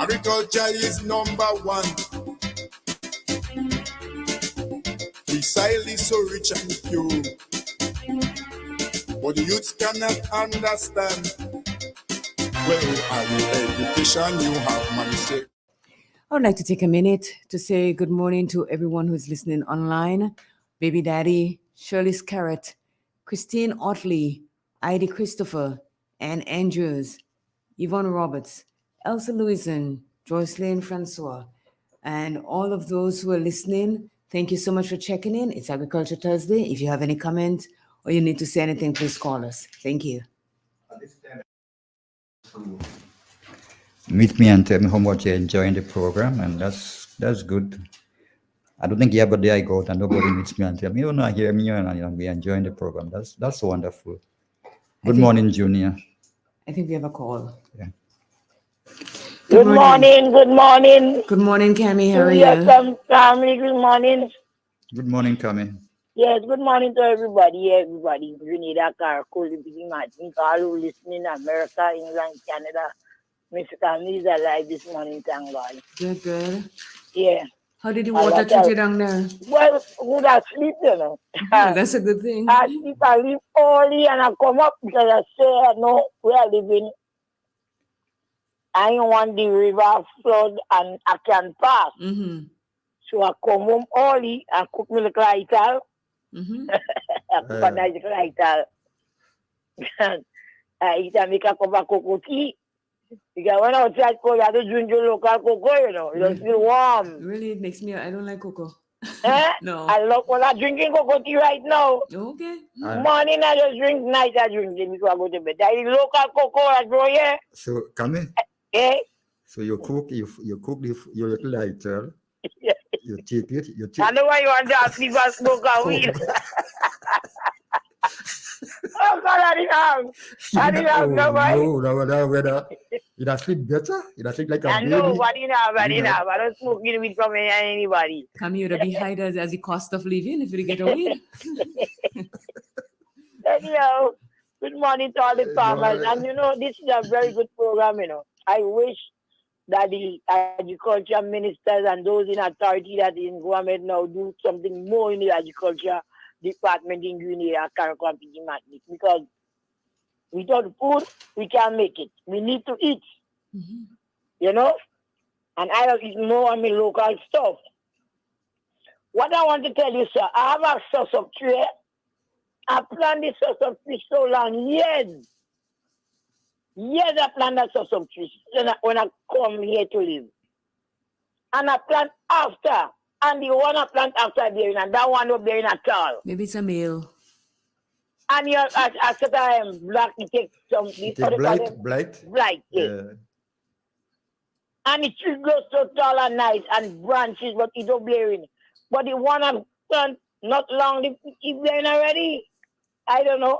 agriculture is number one. The soil is so rich and pure, but the youths cannot understand. Well, and education you have managed.
I would like to take a minute to say good morning to everyone who's listening online. Baby Daddy, Shirley Scarrett, Christine Otley, Heidi Christopher, Ann Andrews, Yvonne Roberts, Elsa Louison, Joycelyn Francois, and all of those who are listening. Thank you so much for checking in. It's Agriculture Thursday. If you have any comment or you need to say anything, please call us. Thank you.
Meet me and tell me how much you're enjoying the program, and that's good. I don't think every day I go out and nobody meets me and tell me, "You not hear me," and we enjoying the program. That's wonderful. Good morning, Junior.
I think we have a call.
Yeah.
Good morning.
Good morning, Cammy. How are you?
Yes, family. Good morning.
Good morning, Kami.
Yes, good morning to everybody. Everybody, Grenada, Caracol, Martin, all who listening, America, England, Canada. Mr. Camille is alive this morning, thank God.
Good.
Yeah.
How did the water treat you down there?
Well, good asleep, you know.
That's a good thing.
I sleep, I leave early and I come up because I say, no, we are living. I don't want the river flood and I can pass.
Mm-hmm.
So I come home early and cook me the lighter.
Mm-hmm.
I cook a nice lighter. I eat and make a cup of cocoa tea. Because when outside cold, you have to drink your local cocoa, you know. You feel warm.
Really, it makes me, I don't like cocoa. No.
I love when I'm drinking cocoa tea right now.
Okay.
Morning I just drink, night I drink it before I go to bed. That is local cocoa I grow here.
So, Kami.
Yeah.
So you cook your little lighter. You take it.
I know why you want to ask me for smoke a weed. Oh God, I didn't have nobody.
No, you don't sleep better. You don't sleep like a baby.
I know, I didn't have. I don't smoke weed from anybody.
Come here to be high as the cost of living if you get a weed.
Anyhow, good morning to all the farmers. And you know, this is a very good program, you know. I wish that the agriculture ministers and those in authority that is in government now do something more in the agriculture department in Grenada, Caracol, and Martinique, because without food, we can't make it. We need to eat, you know, and I don't eat more on my local stuff. What I want to tell you, sir, I have a source of tree. I planted this source of tree so long, years. Years I planted that source of tree when I come here to live. And I plant after. And the one I plant after bearing, and that one not bearing at all.
Maybe it's a male.
And you at the time black, you take some
You
this how
take
they call them
blight.
blight, yeah.
Yeah.
And the tree grows so tall and nice and branches, but it don't bearing. But the one I'm done not long, it bearing already. I don't know.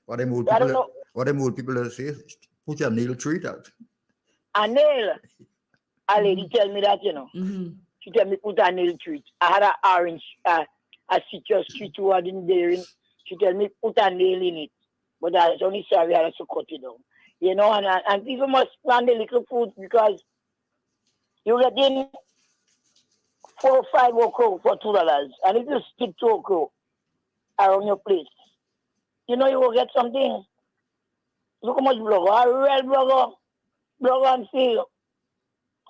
What them old
I don't
people,
know.
what them old people say, put your nail tree out.
A nail. A lady tell me that, you know.
Mm-hmm.
She tell me put a nail tree. I had an orange, a citrus tree too, I didn't bearing. She tell me put a nail in it. But I was only sorry I had to cut it down. You know, and people must plant the little food because you get in 4 or 5 okra for $2. And if you stick to okra around your place, you know you will get something. Look how much blogger, a real blogger and feel.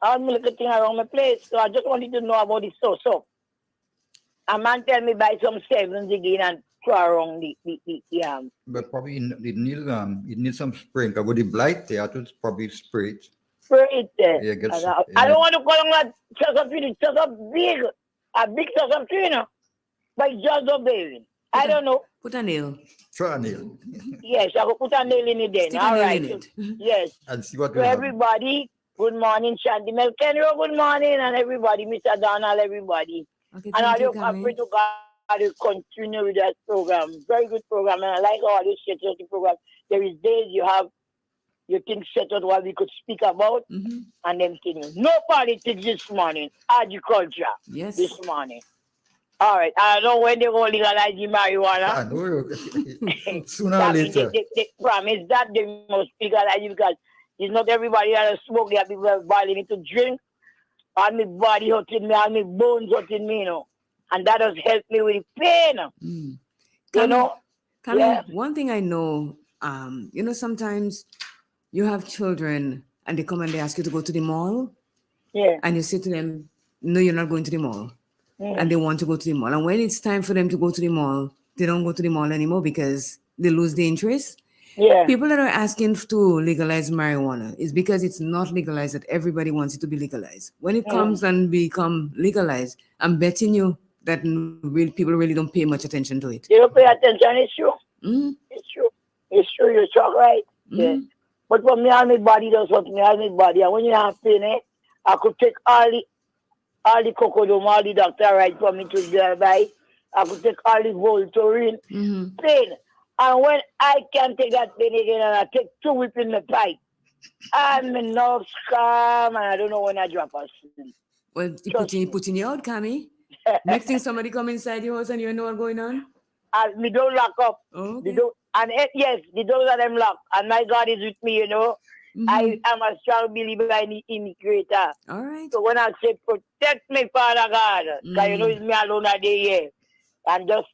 All me little thing around my place. So I just wanted to know about the so. A man tell me buy some sevens again and throw around the
But probably it needs some spraying. Because with the blight, they have to probably spray it.
spray it there.
Yeah, get
I don't want to call on that sesame tree. It's just a big sesame tree, you know. But it's just a baby. I don't know.
Put a nail.
Try a nail.
Yes, I will put a nail in it then.
Stick a
All
nail
right.
in it.
Yes.
And see what
So
will happen.
everybody, good morning, Shanti Melkenro, good morning, and everybody, Mr. Donald, everybody.
Okay,
And I
thank you,
look, I pray
Kami.
to God to continue with that program. Very good program, and I like all this security program. There is days you think set out what we could speak about,
Mm-hmm.
and them things. No politics this morning, agriculture
Yes.
this morning. All right, I don't know when they're going to legalize the marijuana.
I know. Sooner or
That means
later.
they promise that they must legalize it because it's not everybody that smoke. There are people that violate it to drink. And my body hurting me, and my bones hurting me, you know. And that has helped me with the pain.
Mm.
You know?
Kami,
Yeah.
one thing I know, sometimes you have children and they come and they ask you to go to the mall,
Yeah.
and you say to them, no, you're not going to the mall.
Mm.
And they want to go to the mall. And when it's time for them to go to the mall, they don't go to the mall anymore because they lose the interest.
Yeah.
People that are asking to legalize marijuana is because it's not legalized that everybody wants it to be legalized. When it comes and become legalized, I'm betting you that people really don't pay much attention to it.
You don't pay attention, it's true.
Mm-hmm.
It's true. It's true, you're talk right. Yeah.
Mm-hmm.
But for me, all my body does what me, all my body. And when you have pain, I could take all the cocodome, all the doctor right for me to buy. I could take all the Voltaren,
Mm-hmm.
pain. And when I can take that pain again and I take 2 whip in the pipe, I'm in nerves calm and I don't know when I drop asleep.
Well, putting you out, Kami. Next thing somebody come inside your house and you know what's going on?
And me don't lock up.
Oh,
The
okay.
door, and yes, the doors are them locked. And my God is with me, you know.
Mhm.
I am a strong believer in the Creator.
All right.
So when I say protect me, Father God, because you know it's me alone a day here. And just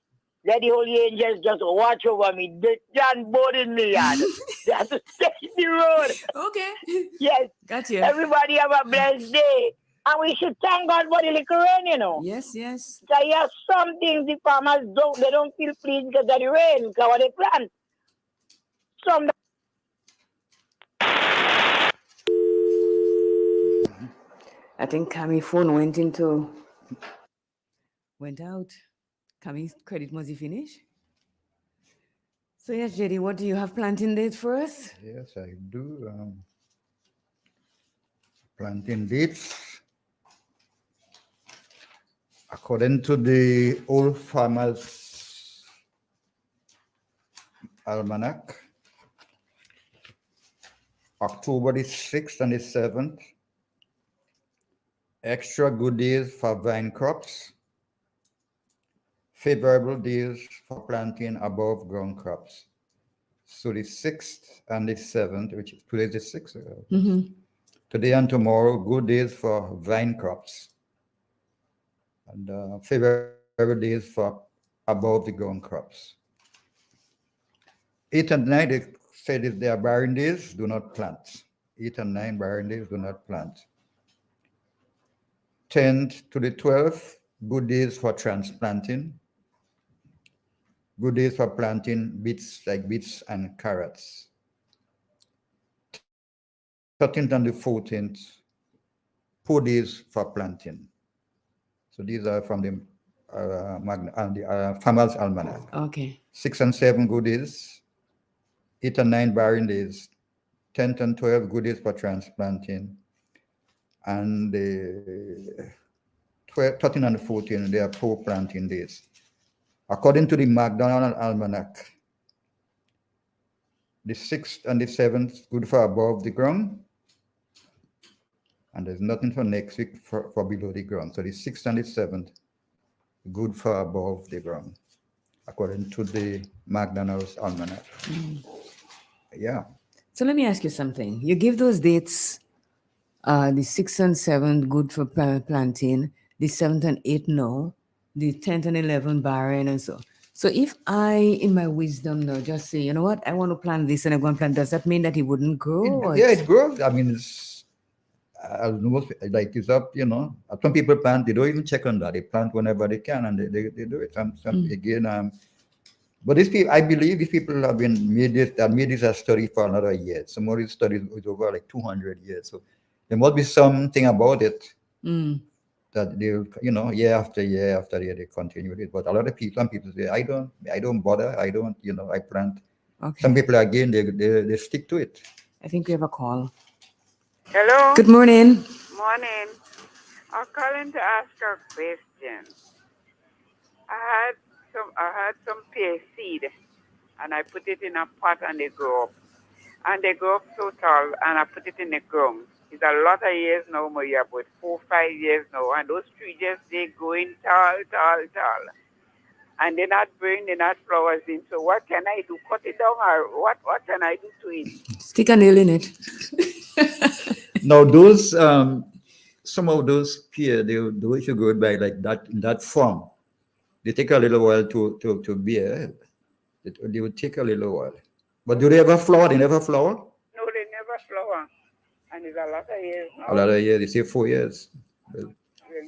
let the holy angels just watch over me. They can't board in me yard. They have to stay the road.
Okay.
Yes.
Gotcha.
Everybody have a blessed day. And we should thank God for the little rain, you know.
Yes, yes.
So you have some things the farmers don't feel pleased because of the rain, because what they plant. Some
I think Kami's phone went out. Kami's credit must be finished. So yes, JD, what do you have planting date for us?
Yes, I do. Planting dates. According to the Old Farmers Almanac, October the 6th and the 7th, extra good days for vine crops, favorable days for planting above ground crops. So the 6th and the 7th, which is today is the 6th,
Mm-hmm.
today and tomorrow, good days for vine crops. And favorable days for above the ground crops. 8 and 9, they said if they are barren days, do not plant. 8 and 9 barren days, do not plant. 10th to the 12th, good days for transplanting. Good days for planting beets, like beets and carrots. 13th and the 14th, poor days for planting. So these are from the Farmer's Almanac.
Okay.
6 and 7 good days, 8 and 9 barren days, 10 and 12 good days for transplanting, and the 13 and 14 they are poor planting days. According to the McDonald Almanac, the 6th and the 7th good for above the ground, and there's nothing for next week for below the ground. So the 6th and the 7th good for above the ground, according to the McDonald's Almanac. Yeah.
So let me ask you something. You give those dates, the 6th and 7th good for planting, the 7th and 8th no, the 10th and 11th barren, and so. So if I, in my wisdom now, just say, you know what, I want to plant this and I'm going to plant, does that mean that it wouldn't grow?
It grows. I mean, it's almost like it's up, Some people plant, they don't even check on that. They plant whenever they can and they do it. Again, but these people, I believe these people have been made this a study for another year. Some of these studies is over like 200 years. So there must be something about it that they'll, year after year, they continue with it. But a lot of people, some people say, I don't bother. I don't, I plant.
Okay.
Some people, again, they stick to it.
I think we have a call.
Hello.
Good morning.
Morning. I'm calling to ask a question. I had some pear seed, and I put it in a pot and they grow up. And they grow up so tall, and I put it in the ground. It's a lot of years now, maybe about 4 or 5 years now, and those trees they growing tall. And they're not burning, they're not flowers in. So what can I do? Cut it down, or what can I do to it?
Stick a nail in it.
Now, those some of those pear, they should go by like that in that form. They take a little while to bear. They would take a little while. But do they ever flower? They never flower?
No, they never flower. And it's a lot of years now.
A lot of years. They say 4 years.
Well,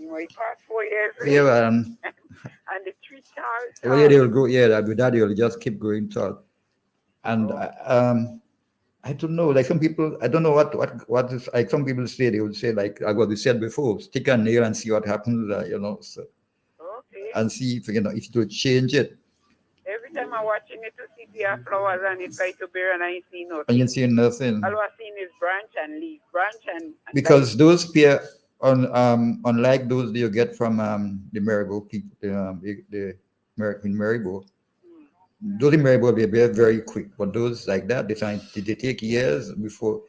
you might pass 4 years.
Yeah,
and the tree tall.
Well, yeah, they will grow. Yeah, with that they will just keep growing tall. And I don't know. Like some people, I don't know what is like. Some people say they would say like what we said before: stick a nail and see what happens. So,
okay.
And see if if it will change it.
Every time I'm watching it to see if there are flowers and it try to bear and I see nothing.
And you see nothing.
All I've seen is branch and leaf, and
because those pear, unlike those that you get from the marigold people, the American marigold, those in marigold they bear very quick. But those like that, they take years before.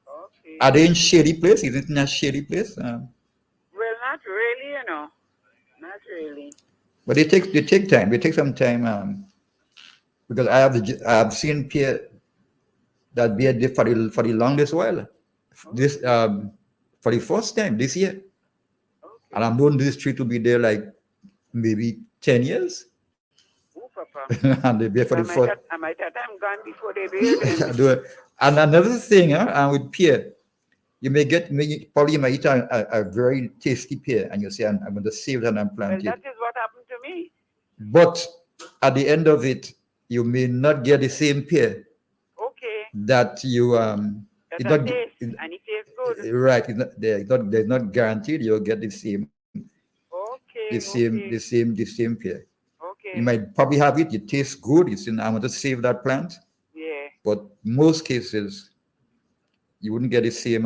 Okay.
Are they in shady place? Is it in a shady place?
Well, not really, not really.
But they take time. They take some time. Because I have seen pear that bear for the longest while. This for the first time this year, and I've known this tree to be there like maybe 10 years.
Oh, Papa.
And they bear for the first.
I might have time gone before they bear.
And another thing, with pear, you might eat a very tasty pear, and you say, I'm going to save that and plant it.
Well, that is what happened to me.
But at the end of it, you may not get the same pear.
Okay.
That you
and it tastes good.
Right. They're not guaranteed you'll get the same.
Okay.
The same pear.
Okay.
You might probably have it. It tastes good. You say, I want to save that plant.
Yeah.
But most cases, you wouldn't get the same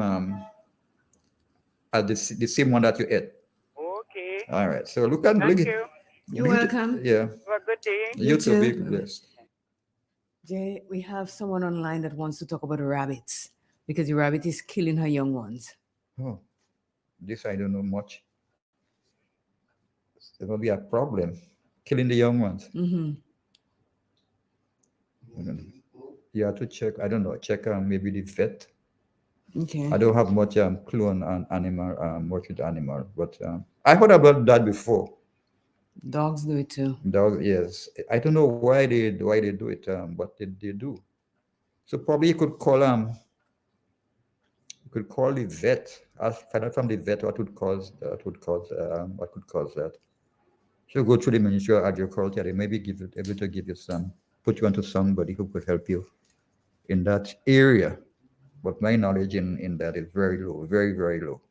the same one that you ate.
Okay.
All right. So
Thank you.
You're welcome.
Yeah.
Have a good day.
You too. Be blessed.
Jay, we have someone online that wants to talk about rabbits because the rabbit is killing her young ones.
Oh, this I don't know much. There will be a problem killing the young ones.
Mm-hmm.
You have to check. I don't know. Check maybe the vet.
Okay.
I don't have much clue on animal, much with animal, but I heard about that before.
Dogs do it too.
Dogs, yes. I don't know why they do it, but they do. So probably you could call the vet. Find out from the vet what could cause that. So go through the Ministry of Agriculture. They may be able to give you put you onto somebody who could help you in that area. But my knowledge in that is very low, very, very low.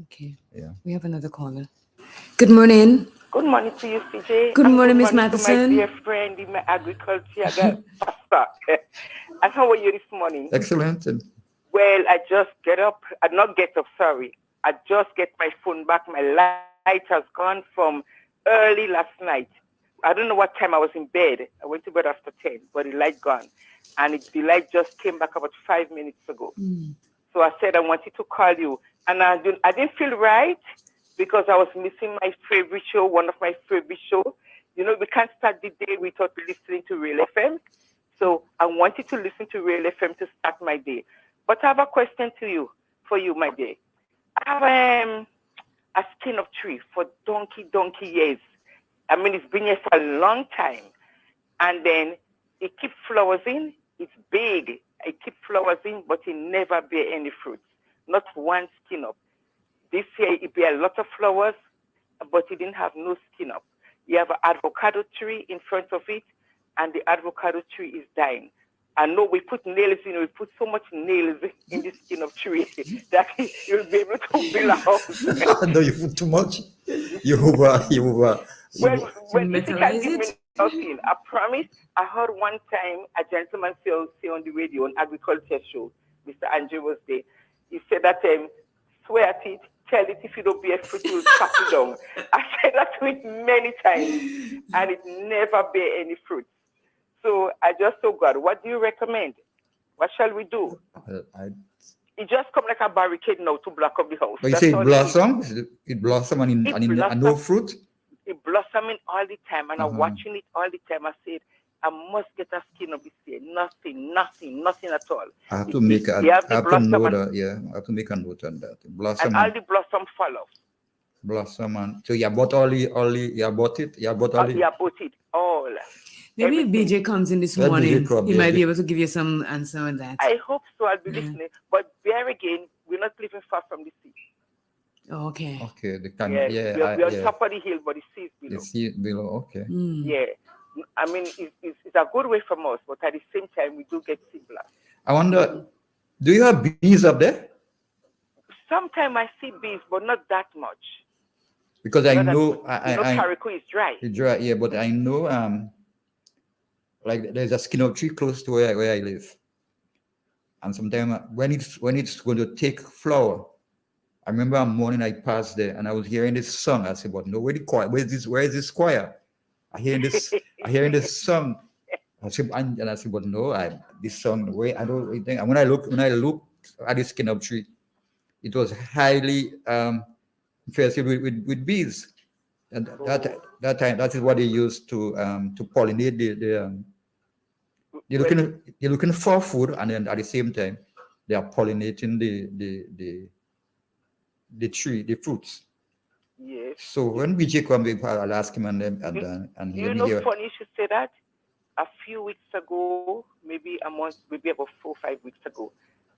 Okay.
Yeah.
We have another caller. Good morning.
Good morning to you, CJ.
Good morning, Miss
to my
Matheson.
dear friend in my agriculture, pastor. And how are you this morning?
Excellent.
Well, I just get up. I not get up, sorry. I just get my phone back. My light has gone from early last night. I don't know what time I was in bed. I went to bed after 10, but the light gone. And the light just came back about 5 minutes ago. So I said I wanted to call you. And I didn't feel right because I was missing my favorite show, one of my favorite shows. You know, we can't start the day without listening to Real FM. So I wanted to listen to Real FM to start my day. But I have a question for you, my dear. I have a skin of tree for donkey years. I mean, it's been here for a long time. And then it keeps flowers in. It's big. It keeps flowers in, but it never bear any fruits. Not one skin up. This year it bear a lot of flowers, but it didn't have no skin up. You have an avocado tree in front of it, and the avocado tree is dying. I know we put nails in, we put so much nails in the skin of tree that you'll be able to build a house.
No, you put too much. You over.
Well, if you can give me nothing, I promise. I heard one time a gentleman say on the radio, on agriculture show, Mr. Andrew was there. He said that swear at it, tell it if you don't bear fruit, you'll chop it down. I said that to it many times, and it never bear any fruit. So I just told God, what do you recommend? What shall we do? It just come like a barricade now to block up the house.
But you say it blossom? It blossom and no fruit?
It blossoming all the time, and I'm watching it all the time. I said, I must get a skin of this year. Nothing at all.
I have to make a note on that. Blossom
and all the blossom fall off.
Blossom and so you bought it all.
Maybe if BJ comes in this morning, he might be able to give you some answer on that.
I hope so. I'll be listening. But there again, we're not living far from the sea.
Okay.
Okay.
We're on top of the hill, but the sea is below.
The sea below. Okay.
Yeah. I mean, it's a good way from us, but at the same time, we do get sea blast.
I wonder, do you have bees up there?
Sometimes I see bees, but not that much.
Because I know,
Carriacou is dry.
It's dry, yeah, but I know, like there's a skin of tree close to where I live, and sometimes when it's going to take flower, I remember a morning I passed there and I was hearing this song. I said, "But no, where is this choir? I hearing this song." I said, "But no, this song. Where I don't think." And when I look at this skin of tree, it was highly infested with bees. And that time, that is what they used to pollinate they're looking for food, and then at the same time they are pollinating the tree, the fruits.
Yes.
So when BJ comes, I'll ask him and
you know, funny you should say that. A few weeks ago, maybe a month, maybe about 4 or 5 weeks ago,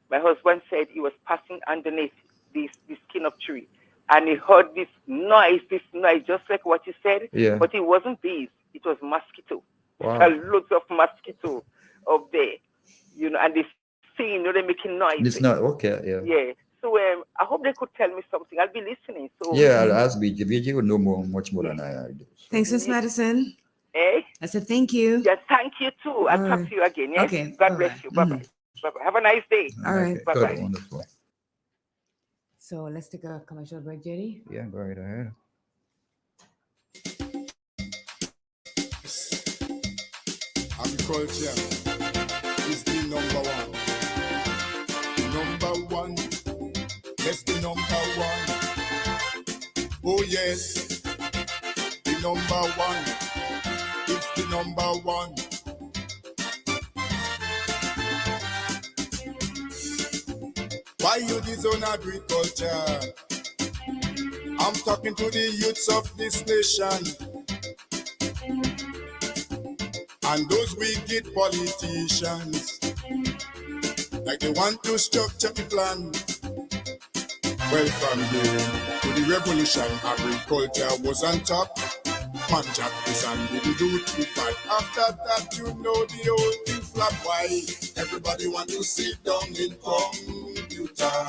my husband said he was passing underneath the skin of tree. And he heard this noise, just like what you said.
Yeah.
But it wasn't bees, it was mosquito.
Wow.
There are loads of mosquito up there, you know, and they sing, they're making noise.
It's not okay, yeah.
Yeah. So I hope they could tell me something. I'll be listening. So
yeah, I'll ask BJ. BJ will know much more than I do. So.
Thanks, Miss Madison.
Eh?
I said thank you.
Yeah, thank you too. I'll talk to you again. Yes?
Okay.
God bless you. Bye-bye. Bye-bye. Have a nice day.
All right.
Bye-bye.
Wonderful.
So let's take a commercial break, Jerry.
Yeah, go right ahead.
Agriculture is the number one. Number one. Yes, the number one. Oh, yes. The number one. It's the number one. Why you disown agriculture? I'm talking to the youths of this nation and those wicked politicians, like they want to structure the plan. Well, from here to the revolution, agriculture was on top. Man Jack this and didn't do too bad. After that, you know the old thing flap. Why everybody want to sit down in computer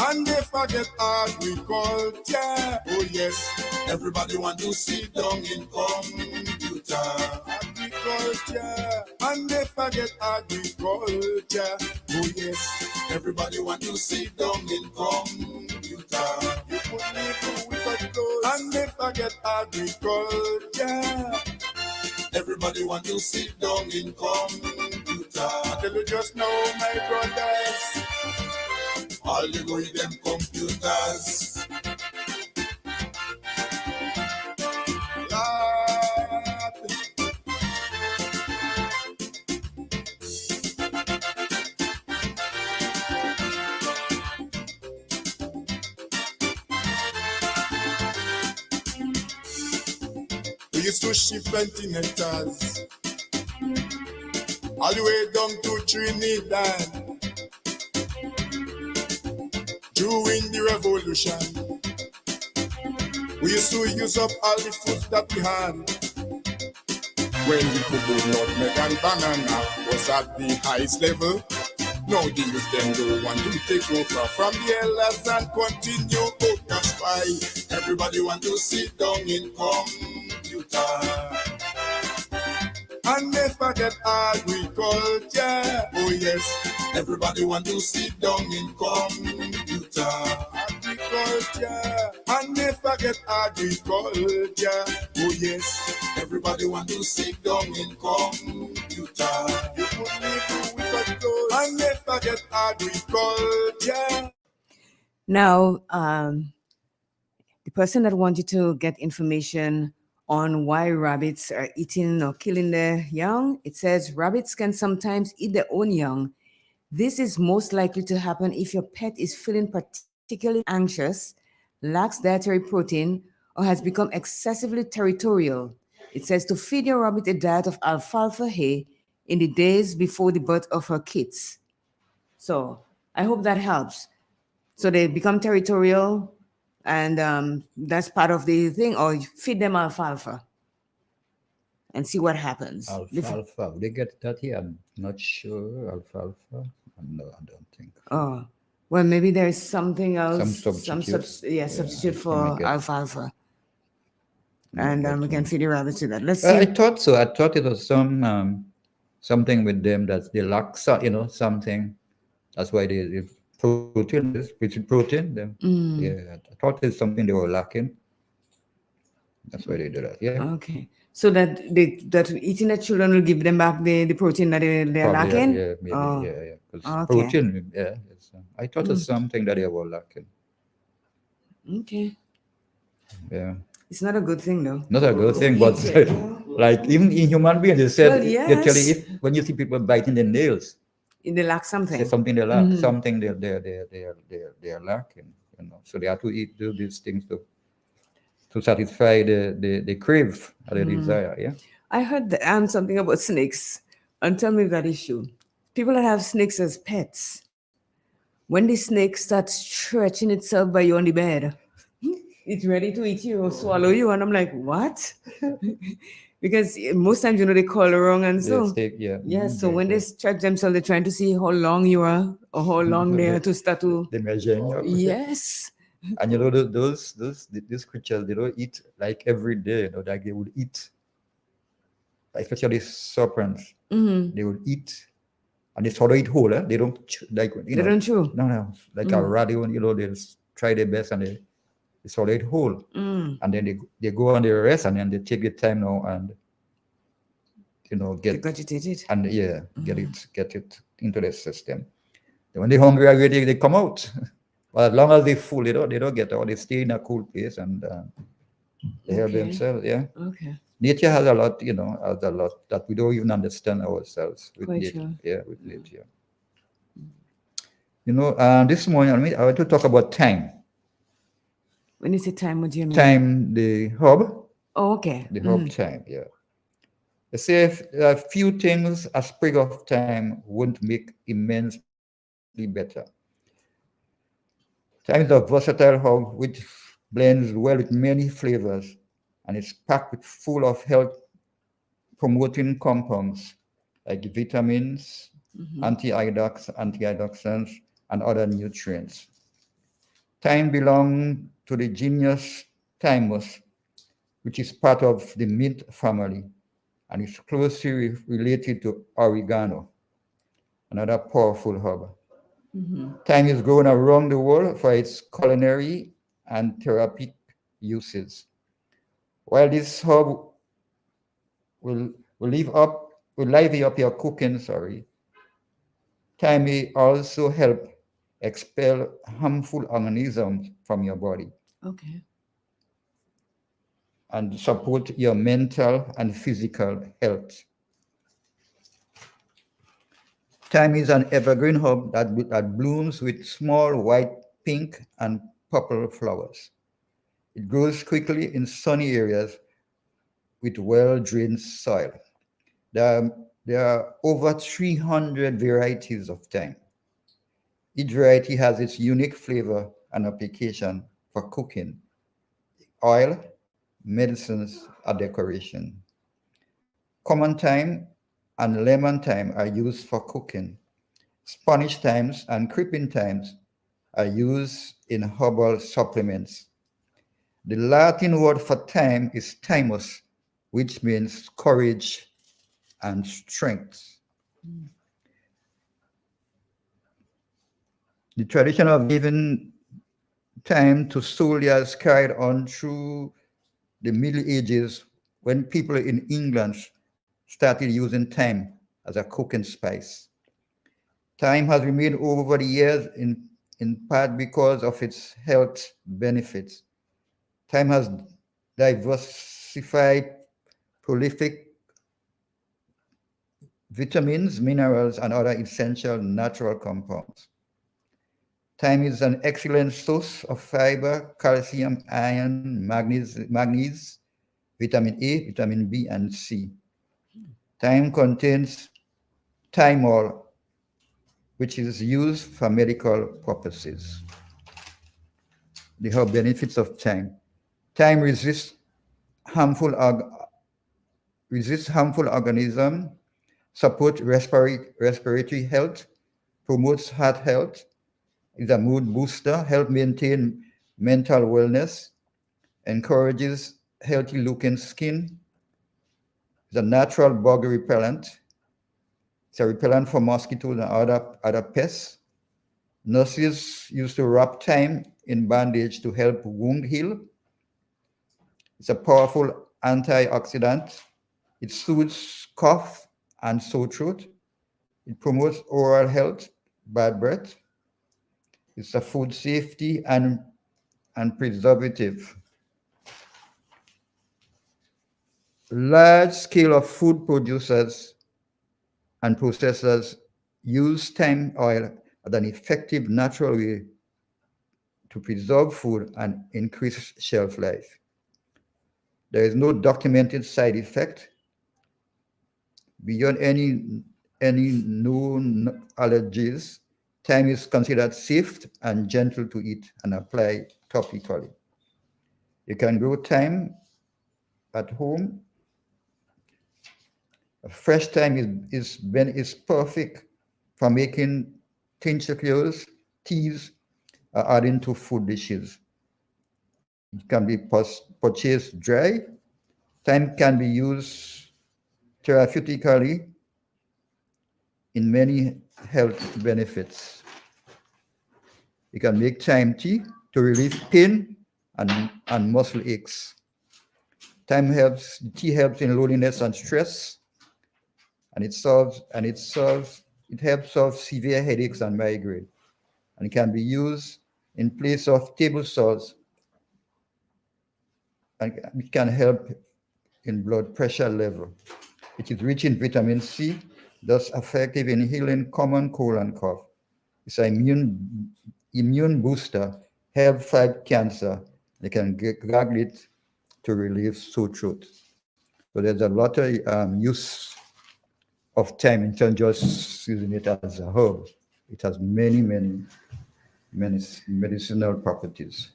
And they forget agriculture. Oh yes, everybody want to sit down in computer. Agriculture. And they forget agriculture. Oh yes, everybody want to sit down in computer. You put me through with a clothes. And they forget agriculture. Everybody want to sit down in computer. I tell you just now, my brothers, all you go with them computers. Lord. We used to ship continentals all the way down to Trinidad during the revolution. We used to use up all the food that we had. When the cocoa, nutmeg and banana was at the highest level, now the youth them don't want to take over from the elders and continue. Oh, that's why everybody want to sit down in computer. And they forget agriculture. Oh yes, everybody want to sit down in computer. Agriculture. And they forget agriculture. Oh yes, everybody want to sit down in computer. You put me through with a clothes. And they forget agriculture.
Now, the person that wanted to get information on why rabbits are eating or killing their young, it says rabbits can sometimes eat their own young. This is most likely to happen if your pet is feeling particularly anxious, lacks dietary protein, or has become excessively territorial. It says to feed your rabbit a diet of alfalfa hay in the days before the birth of her kids. So I hope that helps. So they become territorial, and that's part of the thing, or you feed them alfalfa and see what happens.
Alfalfa. They get that here. I'm not sure. Alfalfa. No, I don't think.
Oh, well, maybe there's something else.
Substitute.
Substitute
you
for
may get-
alfalfa.
you may
And
get
we can
one.
feed the rabbits with that. Let's
I
see.
thought so. I thought it was something with them that they lack, something. That's why they protein, which is protein. Them. Yeah, I thought it's something they were lacking. That's why they do that. Yeah.
Okay. So that eating the children will give them back the protein that they're
Probably,
lacking?
yeah, maybe,
Oh,
yeah. Because
okay.
protein, yeah. I thought it's something that they were lacking.
Okay.
Yeah.
It's not a good thing, though.
Not a good thing, but like even in human beings, they said they tell you when you see people biting their nails,
They lack something.
say something they lack, something they are lacking. So they have to do these things to satisfy the crave or the desire. Yeah.
I heard something about snakes. And tell me that issue. People that have snakes as pets, when the snake starts stretching itself by you on the bed, it's ready to eat you or swallow you. And I'm like, what? Because most times, they call wrong. And so, so when they stretch themselves, they're trying to see how long you are or how long they are to start to.
They measure.
Yes.
And these creatures, they don't eat like every day. Like they would eat, especially serpents. They would eat, and they sort of eat whole. They don't like
They don't chew.
No, like a radio. They try their best and they sort of eat whole, and then they go on their rest, and then they take the time now and get
agitated
and get it into their system. And when they're hungry already, they come out. But as long as they're full, they don't get out. They stay in a cool place and they help themselves. Yeah.
Okay.
Nature has a lot, has a lot that we don't even understand ourselves with
Quite
nature.
sure.
Yeah, with nature. This morning I want to talk about time.
When you say time, what do you mean?
Time, the hub.
Oh, okay.
The hub time, yeah. They say if a few things, a sprig of time won't make immensely better. Time is a versatile herb which blends well with many flavors and it's packed with full of health promoting compounds like vitamins, antioxidants, and other nutrients. Thyme belongs to the genus Thymus, which is part of the mint family and is closely related to oregano, another powerful herb. Thyme is grown around the world for its culinary and therapeutic uses. While this herb will lively up your cooking, thyme may also help expel harmful organisms from your body
Okay.
and support your mental and physical health. Thyme is an evergreen herb that blooms with small white, pink, and purple flowers. It grows quickly in sunny areas with well-drained soil. There are over 300 varieties of thyme. Each variety has its unique flavor and application for cooking, oil, medicines, or decoration. Common thyme and lemon thyme are used for cooking. Spanish thymes and creeping thymes are used in herbal supplements. The Latin word for thyme is thymus, which means courage and strength. The tradition of giving thyme to soldiers carried on through the Middle Ages when people in England started using thyme as a cooking spice. Thyme has remained over the years in part because of its health benefits. Thyme has diversified prolific vitamins, minerals, and other essential natural compounds. Thyme is an excellent source of fiber, calcium, iron, magnesium, vitamin A, vitamin B, and C. Thyme contains thymol, which is used for medical purposes. The health benefits of thyme. Thyme resists harmful organisms, supports respiratory health, promotes heart health, is a mood booster, helps maintain mental wellness, encourages healthy looking skin, is a natural bug repellent, it's a repellent for mosquitoes and other pests. Nurses used to wrap thyme in bandage to help wound heal. It's a powerful antioxidant. It soothes cough and sore throat. It promotes oral health, bad breath. It's a food safety and preservative. Large scale of food producers and processors use thyme oil as an effective natural way to preserve food and increase shelf life. There is no documented side effect beyond any known allergies. Thyme is considered safe and gentle to eat and apply topically. You can grow thyme at home. Fresh thyme is perfect for making tinctures, teas, or adding to food dishes. It can be purchased dry. Thyme can be used therapeutically in many health benefits. You can make thyme tea to relieve pain and muscle aches. Tea helps in loneliness and stress, and it helps solve severe headaches and migraine. And it can be used in place of table salts, and it can help in blood pressure level. It is rich in vitamin C, thus effective in healing common cold and cough. It's an immune booster, help fight cancer. They can gargle it to relieve sore throat. So there's a lot of use of thyme in terms of just using it as a herb. It has many medicinal properties.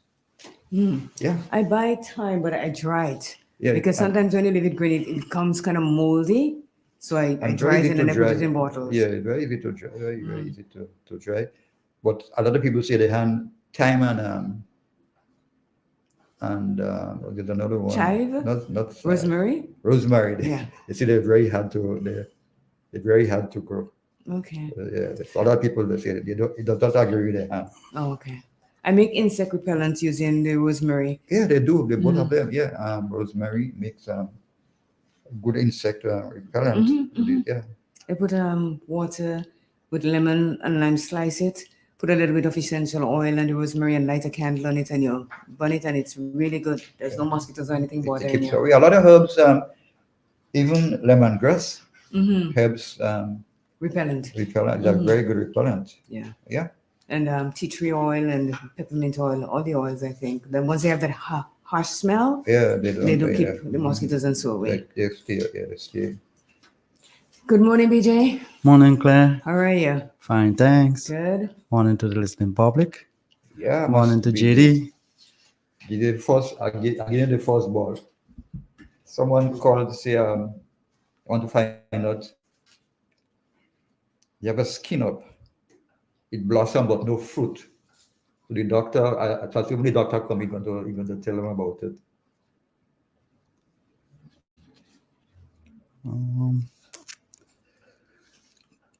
Yeah.
I buy thyme, but I dry it.
Yeah,
because sometimes when you leave it green, it comes kind of moldy. So I dry it and I put it in bottles.
Yeah, very easy to dry. Very easy to dry. But a lot of people say they hand thyme and there's another one.
Chive?
Not
Rosemary?
Rosemary.
Yeah.
You see, they're very hard to grow.
Okay.
Yeah, a lot of people they say they don't agree with that.
Oh, okay. I make insect repellents using the rosemary.
Yeah, they do. They both of them. Yeah, rosemary makes good insect repellent. Yeah.
I put water with lemon and lime, slice it, put a little bit of essential oil and the rosemary and light a candle on it and you burn it and it's really good. There's no mosquitoes or anything
It
bothering
keeps
you.
away. A lot of herbs, even lemongrass, herbs
Repellent.
they're very good repellent.
Yeah.
Yeah.
And tea tree oil and peppermint oil, all the oils, I think. Then once they have that harsh smell,
Yeah,
they do keep the mosquitoes and so away.
They stay.
Good morning, BJ.
Morning, Claire.
How are you?
Fine, thanks.
Good.
Morning to the listening public.
Yeah.
Morning to
be
JD.
the first again the first ball. Someone called to say I want to find out you have a skin up. It blossom but no fruit. So the doctor, I thought when the doctor come, he's going to tell him about it.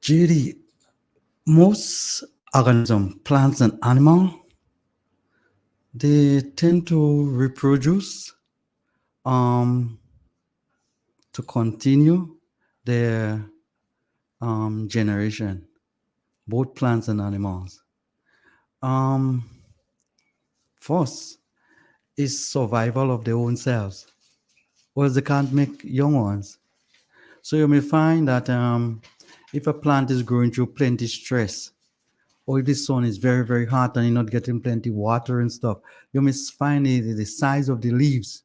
JD, most organisms, plants and animals, they tend to reproduce to continue their generation, both plants and animals. First is survival of their own cells, or they can't make young ones. So you may find that if a plant is going through plenty stress, or if the sun is very, very hot and you're not getting plenty water and stuff, you may find the size of the leaves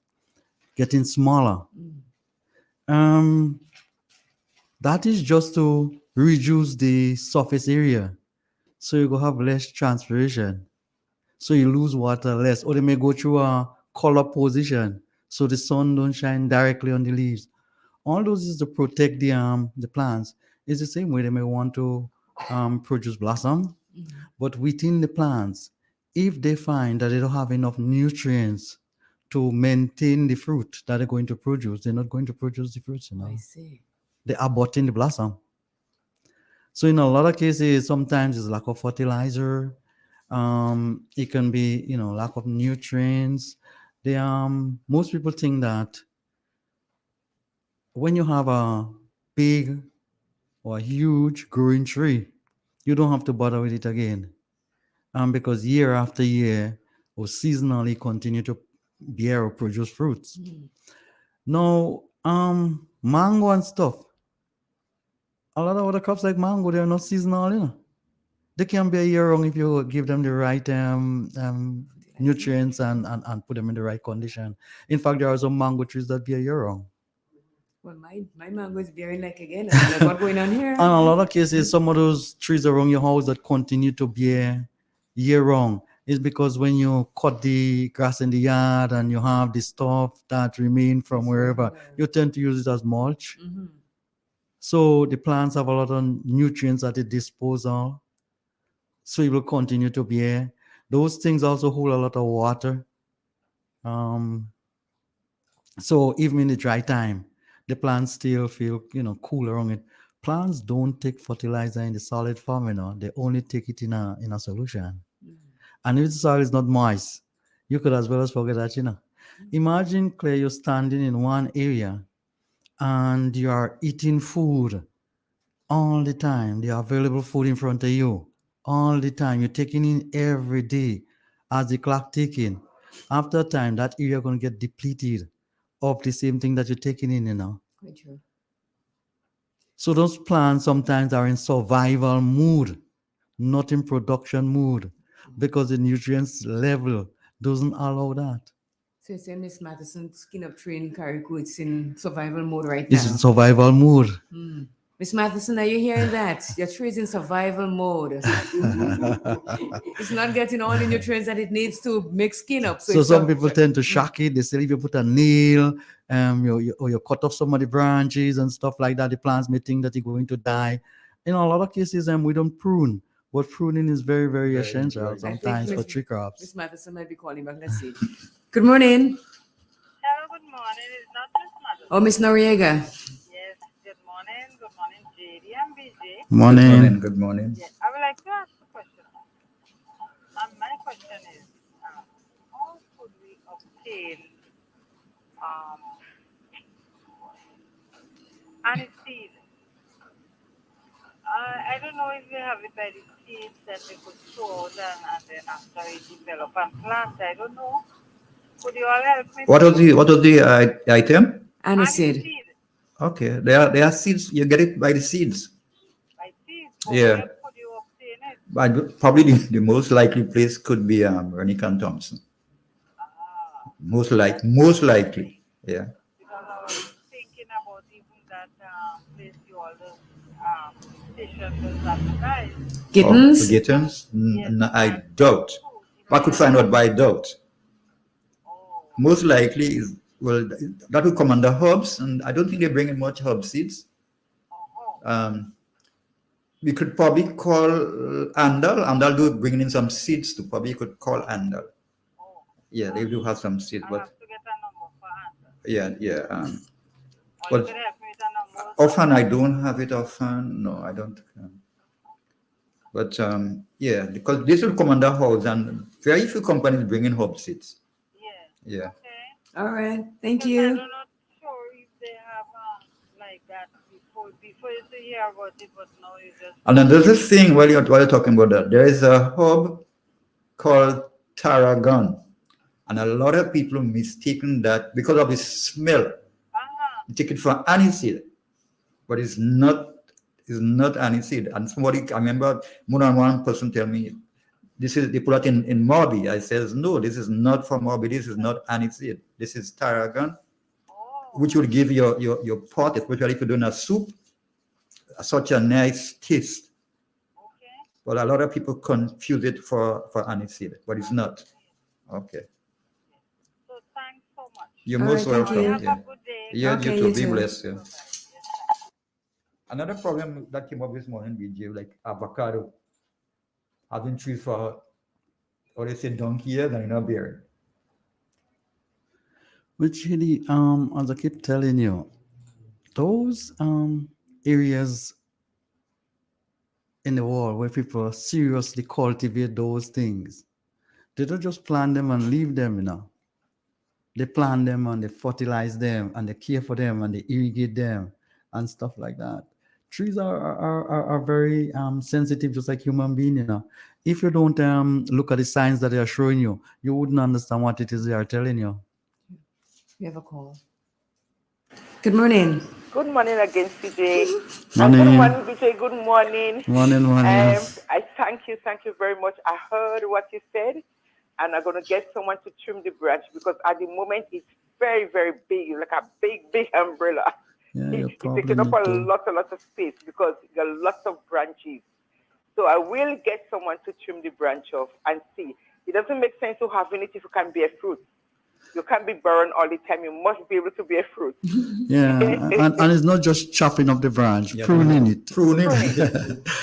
getting smaller. That is just to reduce the surface area. So you go have less transpiration. So you lose water less. Or they may go through a color position. So the sun don't shine directly on the leaves. All those is to protect the plants. It's the same way they may want to produce blossom. But within the plants, if they find that they don't have enough nutrients to maintain the fruit that they're going to produce, they're not going to produce the fruits.
I see.
They are aborting the blossom. So in a lot of cases, sometimes it's lack of fertilizer. It can be, lack of nutrients. Most people think that when you have a big or a huge growing tree, you don't have to bother with it again. Because year after year or seasonally continue to bear or produce fruits. Now, mango and stuff, a lot of other crops like mango, they are not seasonal, They can be a year round if you give them the right nutrients and put them in the right condition. In fact, there are some mango trees that be a year round.
Well, my mango is bearing like again. I don't know what's going on here.
And a lot of cases, some of those trees around your house that continue to bear year round is because when you cut the grass in the yard and you have the stuff that remain from wherever, you tend to use it as mulch. So the plants have a lot of nutrients at its disposal. So it will continue to bear. Those things also hold a lot of water. So even in the dry time, the plants still feel, cool around it. Plants don't take fertilizer in the solid form, they only take it in a solution. And if the soil is not moist, you could as well as forget that, Imagine, Claire, you're standing in one area and you are eating food all the time. The available food in front of you all the time. You're taking in every day as the clock ticking. After a time, that area going to get depleted of the same thing that you're taking in,
Quite true.
So those plants sometimes are in survival mood, not in production mood, because the nutrients level doesn't allow that.
So you're saying Miss Matheson skin up tree in Carriacou, it's in survival mode right
It's
now.
in survival mood.
Miss Matheson, are you hearing that? Your tree is in survival mode. It's not getting all the nutrients that it needs to make skin up.
So some people tend to shock it. They say if you put a nail, you cut off some of the branches and stuff like that, the plants may think that you're going to die. In a lot of cases, we don't prune. But pruning is very, very
Very,
essential
very
I think
sometimes for
Miss
tree crops.
Miss Matheson might be calling back. Let's see. Good morning.
Hello, good morning. It's not Miss Mother.
Oh, Miss Noriega.
Yes, good morning. Good morning, JD and BJ.
Good
Morning.
morning. Good morning.
Yeah, I would like to ask a question. My question is, how could we obtain um, aniseed? I don't know if they have it by the seeds that they could sow out and then after it develop and plant. I don't know. Could you all help me?
What was the item?
Aniseed.
Aniseed
Okay, they are seeds. You get it by the seeds.
by seeds. But
Yeah.
where could you obtain it?
But probably the most likely place could be Vernica and Thompson. Most likely. Yeah.
Because I was thinking about even that place you all those station those advertise.
Kittens.
Oh, kittens?
Yes.
I doubt. I could find out, but I doubt. Most likely is, well, that will come under herbs, and I don't think they bring in much herb seeds. We could probably call Andal. Andal do bringing in some seeds too. Probably you could call Andal. Yeah, they do have some seeds,
I
but
have to get a number for answer.
yeah.
Or you
But
could help me with a number.
often I don't have it often. No, I don't. But yeah, because this will come under herbs, and very few companies bring in herb seeds.
Yeah.
Yeah.
Okay.
All right. Thank
Because
you.
I'm not sure if they have like that before. Before you used to hear about it, but now you just.
And then there's this thing while you're talking about that. There is a herb called tarragon, and a lot of people mistaken that because of its smell. You take it for aniseed, but it's not. It's not aniseed. And somebody, I remember more than one person tell me, this is, they put it in Morbi. I says, no, this is not for Morbi. This is not aniseed. This is tarragon, which will give your pot, especially if you're doing a soup, such a nice taste. But a lot of people confuse it for aniseed, but it's not. Okay.
So thanks so much.
You're
All
most
right, thank
welcome.
you.
Have
Yeah.
a good day.
Yeah,
Okay,
you too.
you
Be
too.
blessed. Yeah. Another problem that came up this morning, BJ, like avocado. Having trees for, or they say donkey years and not bearing.
Which really, as I keep telling you, those areas in the world where people seriously cultivate those things, they don't just plant them and leave them, They plant them and they fertilize them and they care for them and they irrigate them and stuff like that. Trees are very sensitive, just like human beings, If you don't look at the signs that they are showing you, you wouldn't understand what it is they are telling you.
We have a call. Good morning.
Good morning again, CJ.
Morning.
Good morning, BJ. Good morning.
Morning.
I thank you very much. I heard what you said, and I'm going to get someone to trim the branch because at the moment it's very, very big, like a big umbrella.
Yeah, you
It's
probably
taking up a
need to.
lot of space because there are lots of branches. So I will get someone to trim the branch off and see. It doesn't make sense to having it if you can bear fruit. You can't be barren all the time. You must be able to bear fruit.
Yeah, and it's not just chopping up the branch, pruning it.
Pruning.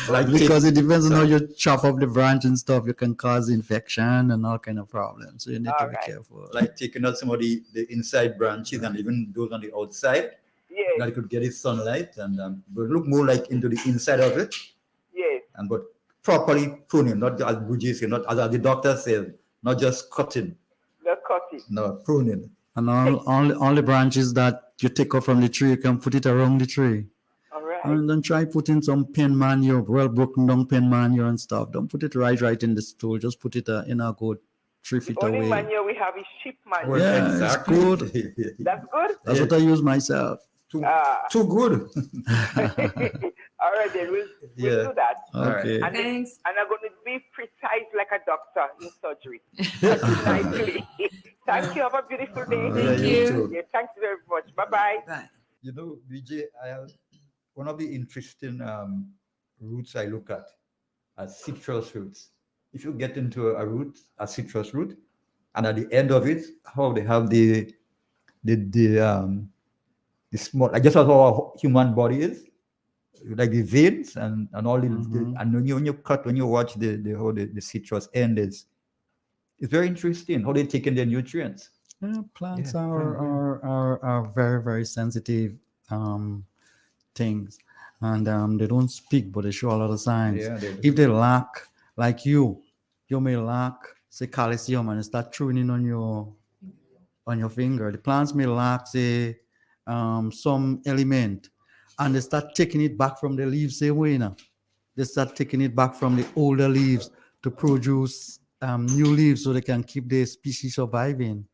Like because it depends on how you chop up the branch and stuff, you can cause infection and all kind of problems. So you need to be careful.
Like taking out some of the inside branches and even those on the outside.
Yes.
That it could get its sunlight and but look more like into the inside of it.
Yes.
And but properly pruning, not as Buji said, not as the doctor says, not just cutting.
The cutting.
No, pruning.
And all the branches that you take off from the tree, you can put it around the tree.
All right.
And then try putting some pen manure, well broken down pen manure and stuff. Don't put it right in the stool. Just put it in a good 3 feet
The only
away.
manure we have is sheep manure.
Yeah,
exactly.
it's good.
That's good?
That's what I use myself.
Too good.
All right, then we'll do that.
Okay.
And
Thanks.
And I'm going to be precise like a doctor in surgery. Nicely. Thank you. Have a beautiful day.
Thank you.
Yeah, thanks very much. Bye-bye.
Bye.
You know, Vijay, I have one of the interesting roots I look at as citrus roots. If you get into a citrus root, and at the end of it, how they have the small, like just as our human body is, like the veins and all and when you cut, when you watch how the citrus end is, it's very interesting how they take in their nutrients.
Yeah, plants
Yeah,
are very, very sensitive things, and they don't speak, but they show a lot of signs.
Yeah,
If they lack, like you may lack, say, calcium, and start chewing in on your finger. The plants may lack, say, some element, and they start taking it back from the leaves, same way now. They start taking it back from the older leaves to produce new leaves so they can keep the species surviving.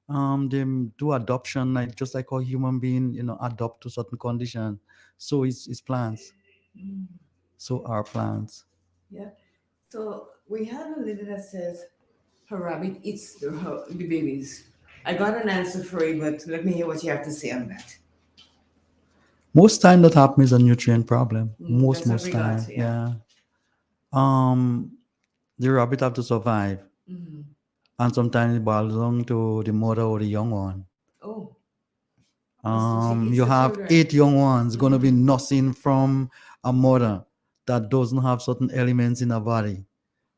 They do adoption, like just like how human being, adopt to certain condition. So it's plants. So are plants.
Yeah. So we have a lady that says her rabbit eats the babies. I got an answer for it, but let me hear what you have to say on that.
Most time that happens is a nutrient problem.
That's what
Most
we
time,
got,
yeah. The rabbit have to survive, and sometimes it boils down to the mother or the young one.
Oh.
You have 8 young ones going to be nursing from a mother that doesn't have certain elements in her body.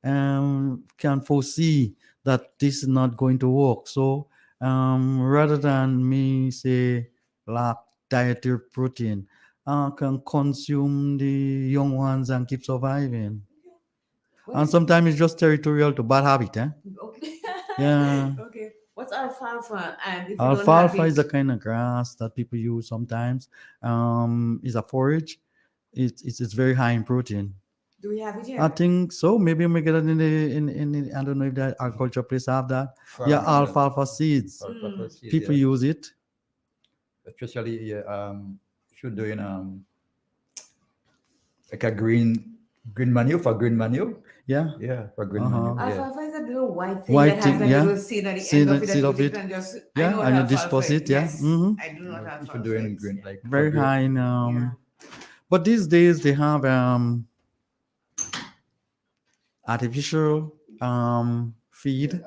Can foresee that this is not going to work. So rather than me say lack dietary protein, can consume the young ones and keep surviving. And sometimes it's just territorial to bad habit.
Okay.
Yeah.
Okay. What's alfalfa? And if you don't have
Alfalfa
it,
is a kind of grass that people use sometimes. It's a forage. It's very high in protein.
do we have it here?
I think so. Maybe we get it in I don't know if the agriculture place have that. Yeah,
Farm,
alfalfa seeds.
Alfalfa seeds,
People
yeah.
use it.
Especially if you're doing like a green manure for green manure.
Yeah.
Yeah, for green manure. Yeah.
Alfalfa is that little white thing
White
that has
thing,
that
yeah.
little seed at the
Seed-
end of it that
seed
you
of
put it
it.
and just
Yeah,
I know what
and you
alfalfa
dispose
is.
it, yeah.
Yes.
Mhm.
I do know what
If
alfalfa
you're doing
is.
green, like
Very
for green-
high in but these days they have artificial feed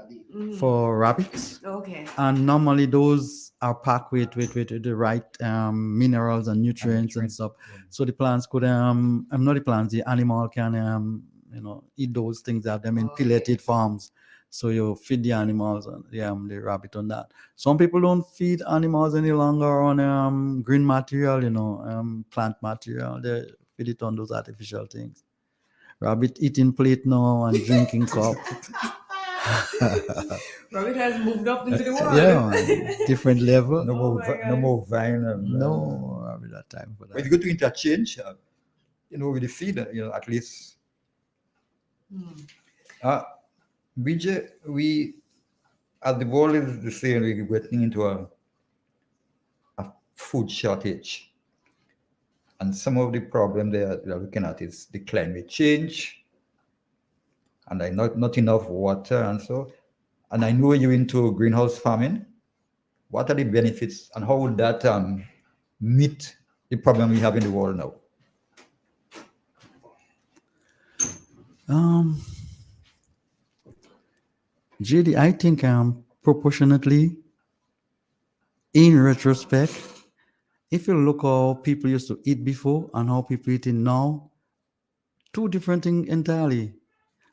for rabbits.
Okay.
And normally those are packed with the right minerals and nutrients and stuff. So the plants could not the plants, the animal can eat those things that them in pelleted farms. So you feed the animals and the rabbit on that. Some people don't feed animals any longer on green material, plant material. They feed it on those artificial things. Rabbit eating plate now and drinking cup.
Rabbit has moved up into the world.
Yeah, different level.
No more, no more vine.
No, I mean that time for that.
When you go to interchange, with the feed, at least. BJ, as the world is the same, we're getting into a food shortage. And some of the problem they are looking at is the climate change, and not enough water, and so. And I know you're into greenhouse farming. What are the benefits, and how would that meet the problem we have in the world now?
JD, I think proportionately, in retrospect, if you look how people used to eat before and how people eating now, two different things entirely.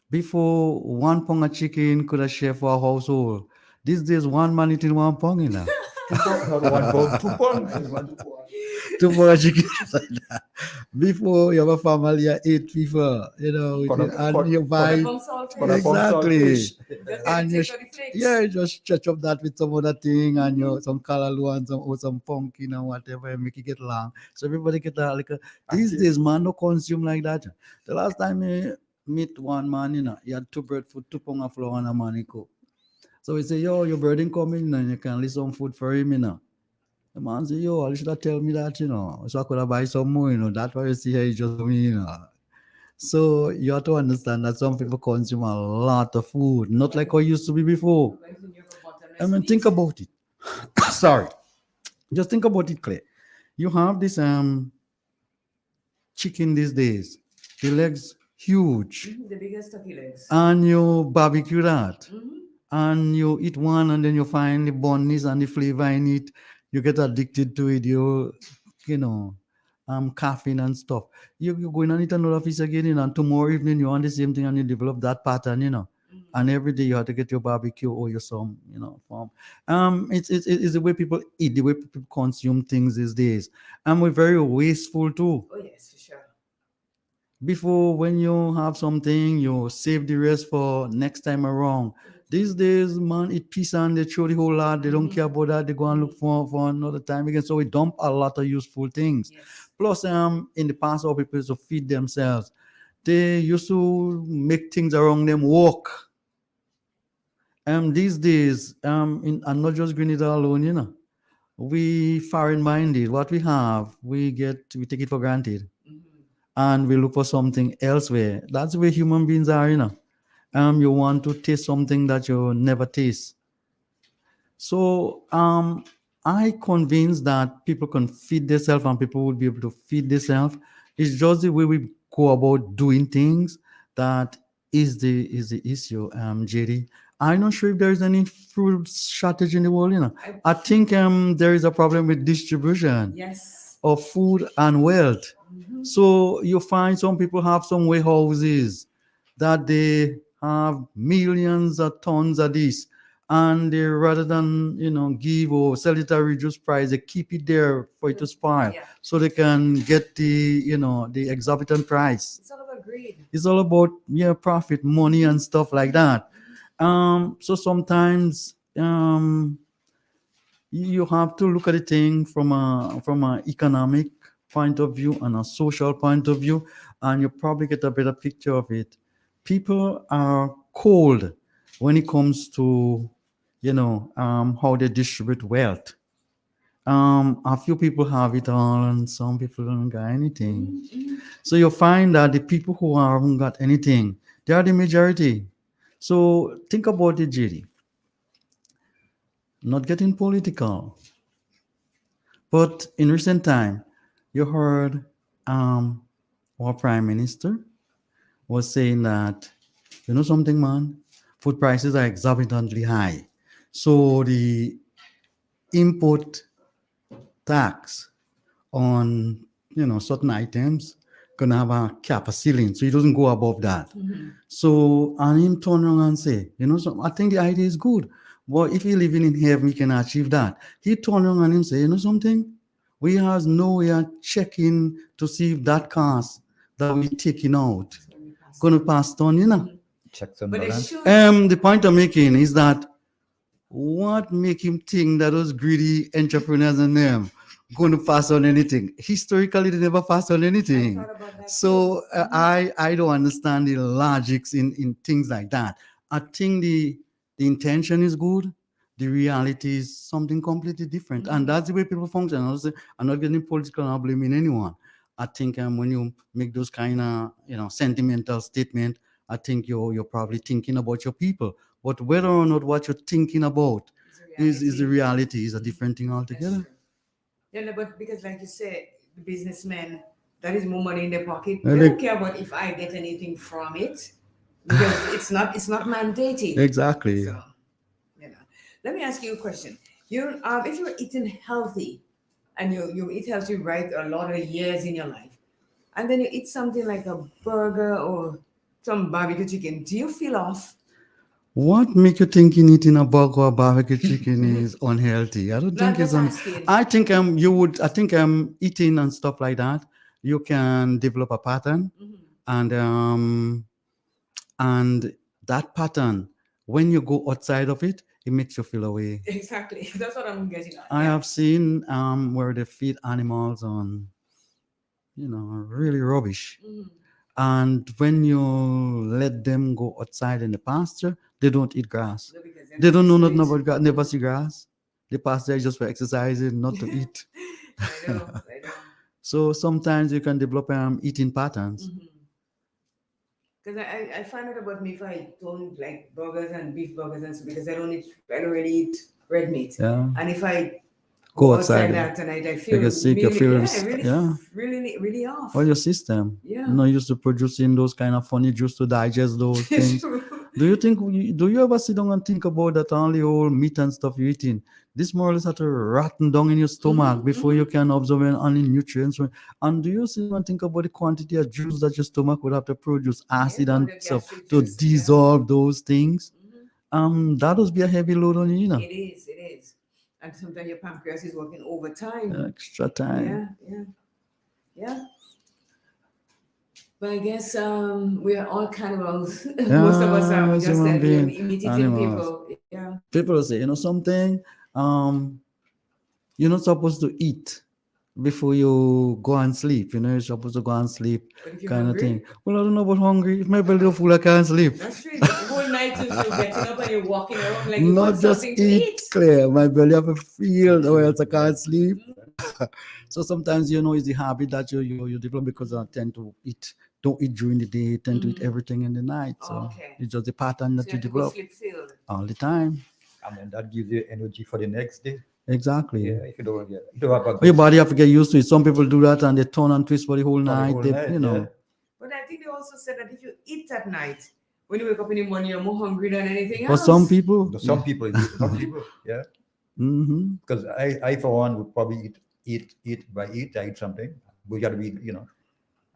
Before, 1 pound of chicken could have share for a household. These days, one man eating 1 pound in that.
2 pound, not 1 pound, 2 pound.
2 pound of chicken like that. Before you have a family of 8 people, and you buy exactly, and you just stretch up that with some other thing and some callaloo and some pumpkin and whatever, and make it get long. So everybody get these days, man, no consume like that. The last time I meet one man, he had 2 bread food, 2 pound of flour and a man he cook. So we say, yo, your bird coming and you can list some food for him, The man say, yo, you should have tell me that, so I could have buy some more, That's why you see here, just me, So you have to understand that some people consume a lot of food, not like how it used to be before. I mean, think about it. Sorry. Just think about it, Clay. You have this chicken these days. The legs huge.
The biggest turkey legs.
And you barbecue that. And you eat one and then you find the boneness and the flavor in it. You get addicted to it. caffeine and stuff. You're going to eat another piece again, and tomorrow evening you want the same thing and you develop that pattern. And every day you have to get your barbecue or your some, form. It's the way people eat, the way people consume things these days. And we're very wasteful too.
Oh yes, for sure.
Before, when you have something, you save the rest for next time around. These days, man, eat pizza and they throw the whole lot. They don't care about that. They go and look for another time again. So we dump a lot of useful things. Plus, in the past, our people used to feed themselves. They used to make things around them work. These days, and not just Grenada alone, we foreign minded. What we have, we take it for granted, and we look for something elsewhere. That's the way human beings are. You want to taste something that you never taste. So I convinced that people can feed themselves and people will be able to feed themselves. It's just the way we go about doing things that is the issue, JD. I'm not sure if there is any food shortage in the world. I think there is a problem with distribution of food and wealth. So you find some people have some warehouses that they have millions of tons of this, and they, rather than give or sell it at a reduced price, they keep it there for it to spoil, so they can get the exorbitant price.
It's all about greed.
It's all about profit, money, and stuff like that. So sometimes you have to look at the thing from a economic point of view and a social point of view, and you probably get a better picture of it. People are cold when it comes to how they distribute wealth. A few people have it all and some people don't got anything. So you find that the people who haven't got anything, they are the majority. So think about it, JD. Not getting political, but in recent time, you heard our prime minister was saying that, something, man, food prices are exorbitantly high. So the import tax on certain items gonna have a cap, a ceiling, so it doesn't go above that. So, and him turn around and say, so I think the idea is good, but if you're living in heaven, you can achieve that. He turn around and him say, something, we have no way of checking to see if that cost that we taking out gonna pass on.
Checks and
But it
balance.
should.
The point I'm making is that what make him think that those greedy entrepreneurs and them going to pass on anything? Historically, they never pass on anything.
I thought about that
So I don't understand the logics in things like that. I think the intention is good. The reality is something completely different, and that's the way people function. I'm not getting political. I'm not blaming anyone. I think when you make those kind of sentimental statement, I think you're probably thinking about your people. But whether or not what you're thinking about is the reality is a different thing altogether.
Yeah, no, but because like you said, the businessmen, that is more money in their pocket.
Well,
They
they-
don't care about if I get anything from it, because it's not mandated.
Exactly.
So, let me ask you a question. You if you're eating healthy, and you eat healthy right a lot of years in your life, and then you eat something like a burger or some barbecue chicken, do you feel off?
What make you thinking eating a burger or barbecue chicken is unhealthy? I don't
No,
think
I'm
it's
just asking.
I think I think eating and stuff like that, you can develop a pattern, and that pattern, when you go outside of it, it makes you feel away.
Exactly. That's what I'm getting at.
I have seen where they feed animals on really rubbish. And when you let them go outside in the pasture, they don't eat grass.
No, because they're
They
not
don't know
used to
nothing
it.
about grass, never see grass. They pass there just for exercising, not to eat.
I know.
So sometimes you can develop eating patterns.
Because I find out about me if I don't like burgers and beef burgers and so, because I don't really eat red meat.
Yeah.
And if I
Go
go outside
outside.
that tonight, I
You
feel
get sick, you feel
really off.
Well, your system
Yeah.
not used to producing those kind of funny juice to digest those things.
True.
Do you ever sit down and think about that only whole meat and stuff you're eating? This more or less have to rotten down in your stomach before you can absorb any nutrients. And do you even think about the quantity of juice that your stomach would have to produce, acid and stuff, to dissolve those things? That would be a heavy load on you,
It is. And sometimes your pancreas is working overtime.
Extra time.
Yeah. But I guess we are all cannibals. Most of us are. We just
human being,
imitating
animals.
people. Yeah.
People say, something, you're not supposed to eat before you go and sleep. You're supposed to go and sleep, kind of thing. Well, I don't know about hungry. If my belly is full, I can't sleep.
That's true. The whole night you're getting up and you're walking around like you
Not
want
just
something to
eat,
eat.
Claire. My belly have a feel, or else I can't sleep. So sometimes, it's the habit that you develop because I tend to don't eat during the day, tend to eat everything in the night. So it's just the pattern that you develop all the time.
And then that gives you energy for the next day.
Exactly.
Yeah, if you don't have a good
your body have to get used to it. Some people do that and they turn and twist for the whole night.
Yeah.
But I think they also said that if you eat at night, when you wake up in the morning, you're more hungry than anything
For
else.
some people.
Yeah. Because I for one would probably eat I eat something. We gotta be,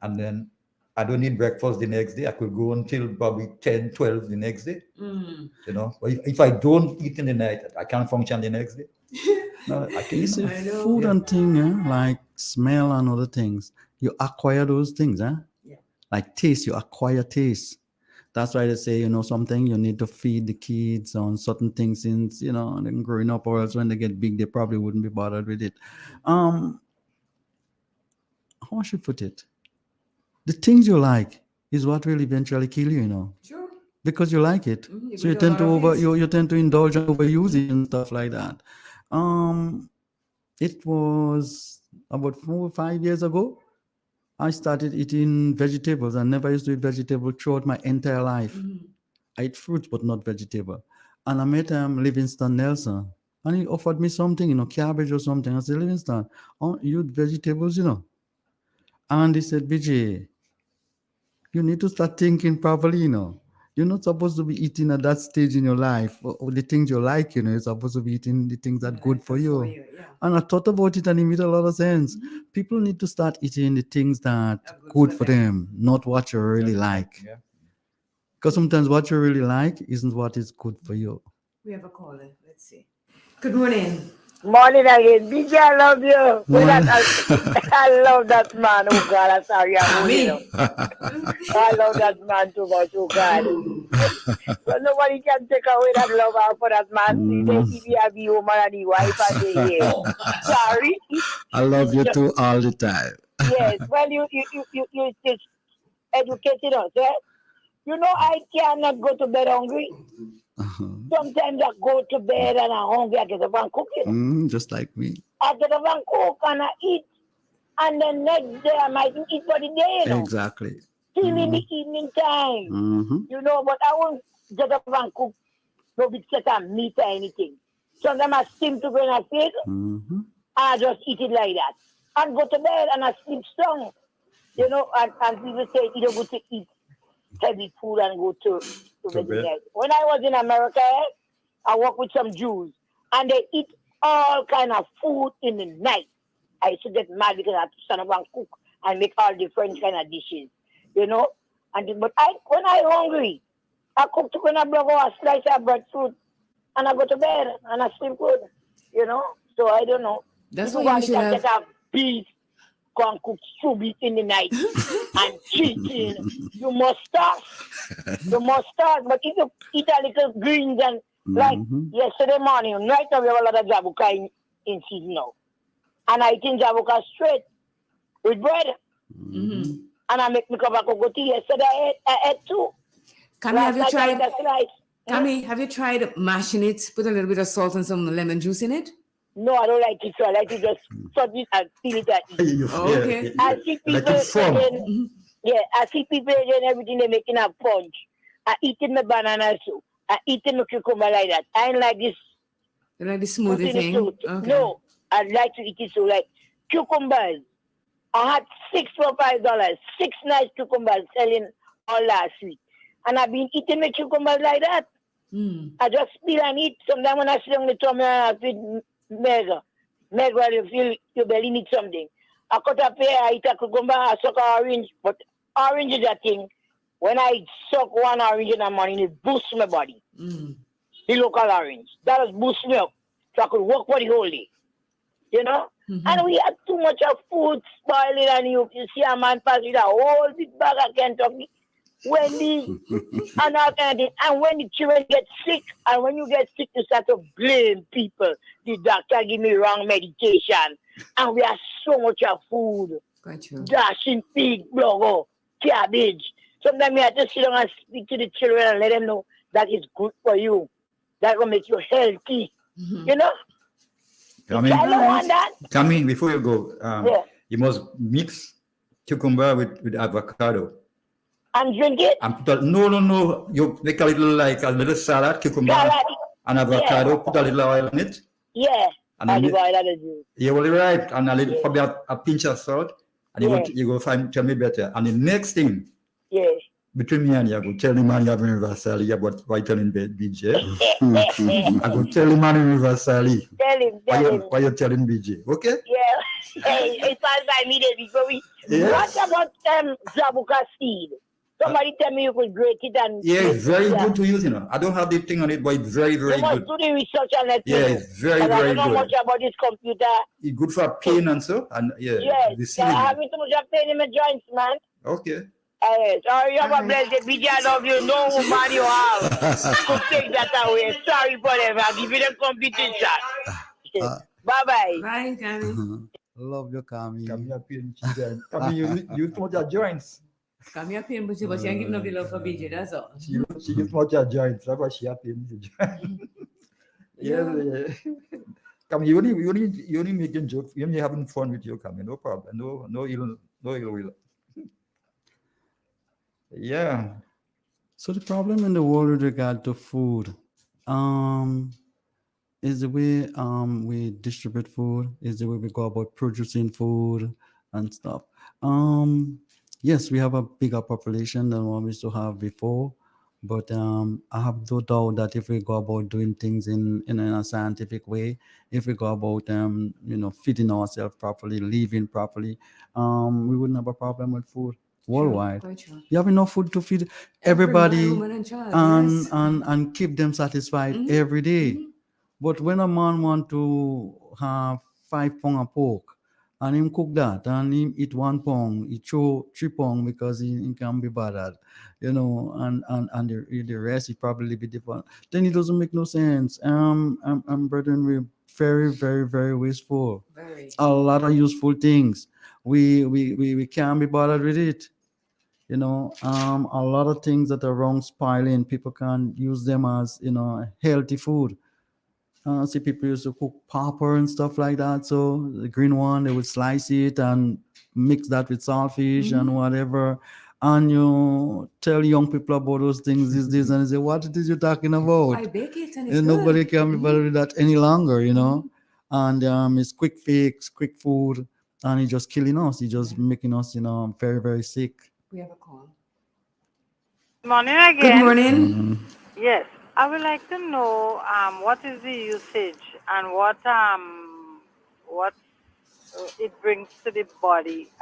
and then I don't need breakfast the next day. I could go until probably 10, 12 the next day. But if I don't eat in the night, I can't function the next day. No, I can.
You see, food and thing, like smell and other things, you acquire those things, like taste, you acquire taste. That's why they say, something you need to feed the kids on certain things since, them growing up, or else when they get big, they probably wouldn't be bothered with it. How should I put it? The things you like is what will eventually kill you,
Sure.
because you like it. So you tend to you tend to indulge and overuse it and stuff like that. It was about 4 or 5 years ago. I started eating vegetables. I never used to eat vegetable throughout my entire life. I eat fruits, but not vegetable. And I met Livingston Nelson, and he offered me something, cabbage or something. I said, Livingston, you eat vegetables, And he said, BJ, you need to start thinking properly, You're not supposed to be eating at that stage in your life or the things you like, you're supposed to be eating the things that are good for you. And I thought about it and it made a lot of sense. People need to start eating the things that are good for them, not what you really like. Because sometimes what you really like isn't what is good for you.
We have a caller. Let's see. Good morning.
Morning again. BJ, I love you. I love that man. Oh, God, I'm sorry. I love that man too much. Oh, God. But nobody can take away that love out for that man. He be a be woman and the wife and the here. Sorry.
I love you too all the time.
Yes. Well, you just educated us, eh? I cannot go to bed hungry. Sometimes I go to bed and I'm hungry. I get up and cook it.
Just like me.
I get up and cook and I eat. And the next day I might eat for the day,
Exactly.
Till in the evening time. But I won't get up and cook no big set of meat or anything. Sometimes I steam to go in a pig. And I just eat it like that. And go to bed and I sleep strong. And people say you don't go to eat heavy food and go to bed. When I was in America, I worked with some Jews and they eat all kind of food in the night. I used to get mad because I had to stand up and cook and make all different kind of dishes, But when I hungry, I cook to a burger or a slice of breadfruit and I go to bed and I sleep good, So I don't know.
That's why you should have
get a beef, go and cook stew beef in the night and chicken. You must start. But if you eat a little greens and like yesterday morning, right now we have a lot of jabuka in season now. And I eat jabuka straight with bread. And I make me cup of cocoa tea. Yesterday I ate two.
Cammy, have you tried mashing it? Put a little bit of salt and some lemon juice in it?
No, I don't like it. So I like to just sort it and peel it and eat.
Okay.
I see people I see people doing everything they're making a punch. I eating my banana soup. I eating my cucumber like that. I ain't like this.
You like the smoothie thing? Okay.
No, I'd like to eat it so like cucumbers. I had 6 for $5. 6 nice cucumbers selling all last week. And I've been eating my cucumbers like that. I just feel and eat. Sometimes when I sit on the tummy, I feed Meg while you feel your belly needs something. I cut a pear, I eat a cucumber, I suck an orange. But orange is a thing. When I suck one orange in the morning, it boosts my body. The local orange. That just boosts me up. So I could work for the whole day. You know? And we have too much of food spoiling, and you see a man pass with a whole big bag of Kentucky, Wendy's, and all kind of thing. And when the children get sick, and when you get sick, you start to blame people. The doctor give me wrong medication, and we have so much of food.
Quite true.
Dashing pig, burger, cabbage. Sometimes you have to sit down and speak to the children and let them know that it's good for you. That will make you healthy. You know? I don't want that.
Tommy, before you go, you must mix cucumber with avocado.
And drink it?
And put no. You make a little salad, cucumber and avocado. Put a little oil in it.
Yeah.
And
olive oil, that is it.
You're all right. And a little, probably a pinch of salt. And you go find tell me better. And the next thing, between me and you, I go tell the man you have universally about vitamin BJ. I go tell the man universally.
Tell him.
Why you telling BJ? Okay?
Yeah. Hey, it's all by me before we. What about Zabuka seed? Somebody tell me you could break it and.
Yeah, it's very good to use, I don't have the thing on it, but it's very, very
you must
good.
do the research on it.
Yeah, it's very, very good.
I don't know much about this computer.
It's good for pain and so, and
Yes,
the
I
ceiling.
having too much of pain in my joints, man.
Okay.
Sorry, you have a blessed BJ. I love you. No woman you have could take that away. Sorry for them. I'll give you the competition. Bye-bye.
Bye, Kami.
Love your Kami.
Kami, you too much of joints.
Kami a pain, but she ain't giving up the love for BJ, that's all.
She gives much of joints. That's why she happy in the joint. Yes. Kami, you only making jokes. You only having fun with you, Kami. No problem. No ill will. Yeah.
So the problem in the world with regard to food, is the way we distribute food, is the way we go about producing food and stuff. Yes, we have a bigger population than what we used to have before, but I have no doubt that if we go about doing things in a scientific way, if we go about feeding ourselves properly, living properly, we wouldn't have a problem with food worldwide.
Quite true.
You have enough food to feed everybody
man, woman, and child,
and keep them satisfied every day. But when a man want to have 5 pounds of pork and him cook that and him eat 1 pound, he throw 3 pounds because he can be bothered, and the rest he probably be different. Then it doesn't make no sense. Brethren, we're very, very, very wasteful.
Very.
A lot of useful things. We can't be bothered with it. A lot of things that are wrong spoiling, people can use them as healthy food. See people used to cook popper and stuff like that. So the green one, they would slice it and mix that with saltfish and whatever. And you tell young people about those things these days, and they say, "What it is you talking about?"
I bake it and it's
Nobody
good.
can be bothered with that any longer, And it's quick fix, quick food, and it's just killing us. It's just making us, very, very sick.
We have a call.
Morning again.
Good morning.
Yes, I would like to know what is the usage and what it brings to the body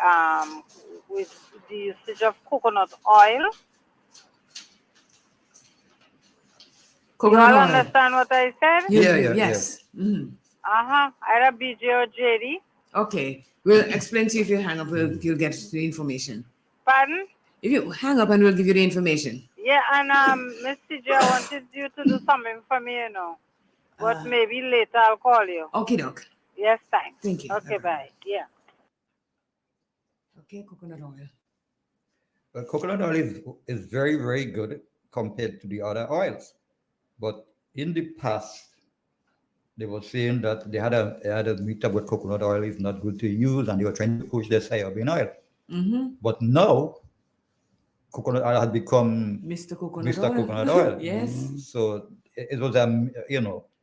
with the usage of coconut oil.
Coconut
you all
oil.
understand what I said?
Yes.
Either BJ or JD.
Okay. We'll explain to you if you hang up. You'll get the information.
Pardon?
If you hang up and we'll give you the information.
Yeah, and Miss CJ, I wanted you to do something for me, But maybe later I'll call you.
Okay, doc.
Yes, thanks.
Thank you.
Okay, bye. Yeah.
Okay, coconut oil.
Well, coconut oil is very, very good compared to the other oils. But in the past, they were saying that they had a myth about coconut oil is not good to use, and they were trying to push the soybean oil. But now, coconut oil has become
Mr. Coconut
Oil.
Yes.
So it was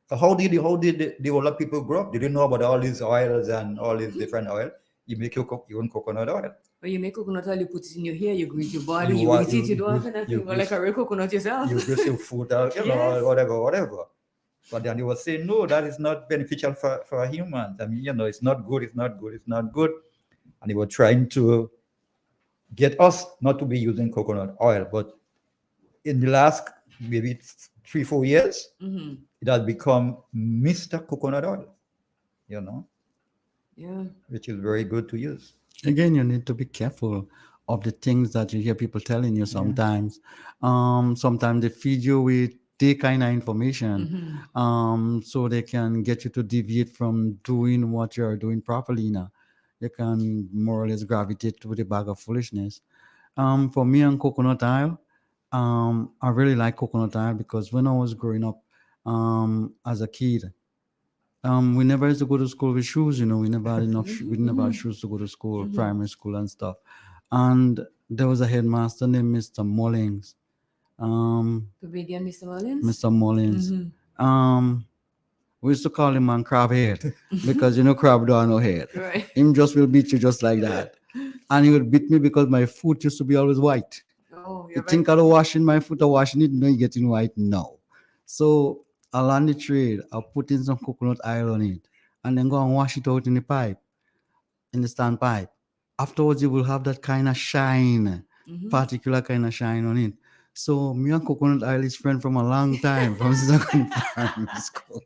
So how did the older people grow up? They didn't know about all these oils and all these different oils. you make your own coconut oil.
When you make coconut oil, you put it in your hair, you grease your body,
You
you
wa-
eat it, you do all
grease-
kind of
you
thing, or like
grease-
a real coconut yourself.
You grease your food out,
Yes.
whatever. But then you were saying, no, that is not beneficial for humans. I mean, it's not good. And they were trying to get us not to be using coconut oil. But in the last maybe 3-4 years, it has become Mr. Coconut Oil,
Yeah.
which is very good to use.
Again, you need to be careful of the things that you hear people telling you sometimes. Sometimes they feed you with their kind of information, so they can get you to deviate from doing what you're doing properly now. You can more or less gravitate to the bag of foolishness. For me and coconut oil, I really like coconut oil because when I was growing up, as a kid, we never used to go to school with shoes. We never had enough. We never had shoes to go to school, primary school and stuff. And there was a headmaster named Mr. Mullins.
Comedian Mr. Mullins?
Mr. Mullins. We used to call him man crab head because crab don't have no head.
Right.
Him just will beat you just like that. And he would beat me because my foot used to be always white.
Oh,
You think I was washing my foot or washing it? No, you getting white? No. So I learned the trade. I put in some coconut oil on it and then go and wash it out in the pipe, in the standpipe. Afterwards, you will have that kind of shine, particular kind of shine on it. So me and coconut oil is friend from a long time, from second primary school.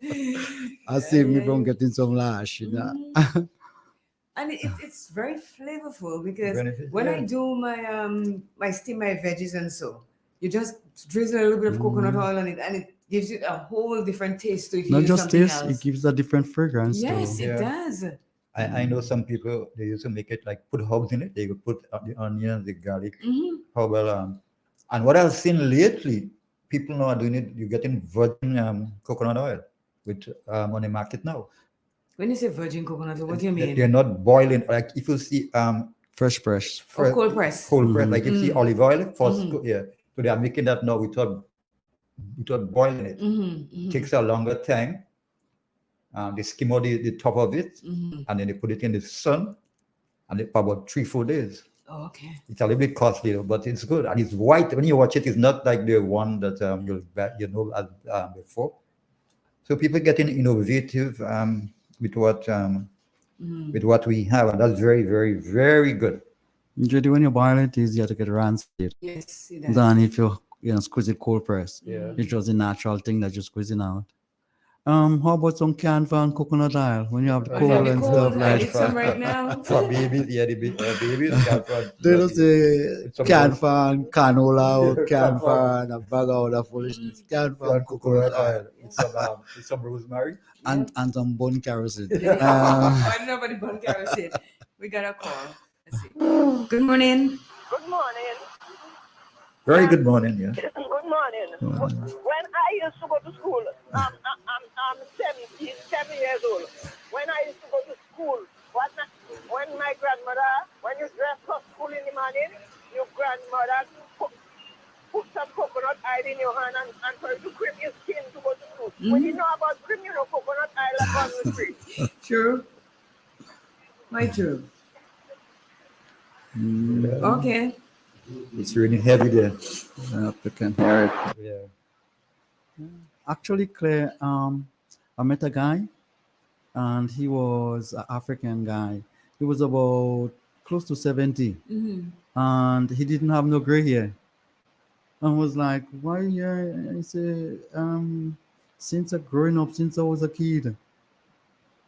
I saved me from getting some lash,
And it's very flavorful because
Benefit,
when I
yeah.
do my steam my veggies and so, you just drizzle a little bit of coconut oil on it and it gives it a whole different taste to if you
Not
use
just
something
taste,
else.
it gives a different fragrance
Yes,
too.
it
Yeah.
does.
I know some people, they used to make it like put herbs in it. They would put the onions, the garlic, herbal. And what I've seen lately, people now are doing it. You're getting virgin coconut oil with on the market now.
When you say virgin coconut oil, what do you mean?
They're not boiling. Like if you see
Fresh press.
Oh, cold press.
like if you see olive oil, so they are making that now without boiling it. It takes a longer time. They skim out the top of it, and then they put it in the sun, and for about 3-4 days.
Oh, okay.
It's a little bit costly, but it's good, and it's white. When you watch it, it's not like the one that as before. So people getting innovative with what we have, and that's very, very, very good.
Usually when you boil it, it's easier to get rancid
Yes, it does.
than if you squeeze it cold press.
Yeah.
It's just a natural thing that you're squeezing out. How about some canned and coconut oil when you have the
When
cold
you have the
and
cold,
stuff
I
like
need some right now.
For babies, the babies.
They don't say
Some
canned fan, canola, or canned
Canned
fan, a bag of other foolishness. Canned fan, coconut oil,
with some rosemary.
and some bone kerosene.
I don't know about the bun kerosene. We got a call. Let's see. Good morning.
Good morning.
Very good morning, yeah.
Good morning. When I used to go to school, I'm 7 years old. When I used to go to school, when my grandmother, when you dress for school in the morning, your grandmother put some coconut oil in your hand and for you to cream your skin to go to school. When you know about cream, you know coconut oil are gone with free.
True. My true. Okay.
It's really heavy there.
You can hear it.
Yeah.
Actually, Claire, I met a guy, and he was an African guy. He was about close to 70, and he didn't have no gray hair. I was like, why here? I said, since I growing up, since I was a kid,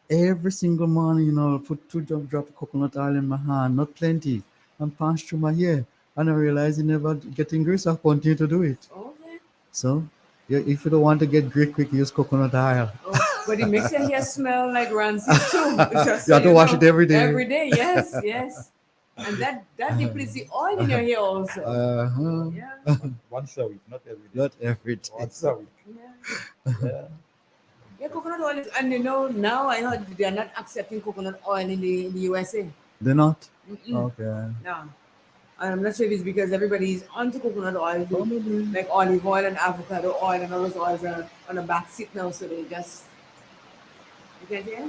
every single morning, I put 2 drop of coconut oil in my hand, not plenty, and pass through my hair. And I realized he never getting gray, so I continue to do it.
Okay.
So, if you don't want to get gray quick, use coconut oil.
Oh, but it makes your hair smell like rancid too. Just
You have to wash it every day.
Every day, yes, yes. And that depletes the oil in your hair also. Yeah.
Once a week, not every day.
Not every day.
Once a week. Yeah.
Yeah, coconut oil is, and now I heard they are not accepting coconut oil in the USA.
They're not?
Mm-mm.
Okay.
No. I'm not sure if it's because everybody's onto coconut oil,
Probably.
like olive oil and avocado oil and all those oils are on the back seat now, so they just. You can't hear?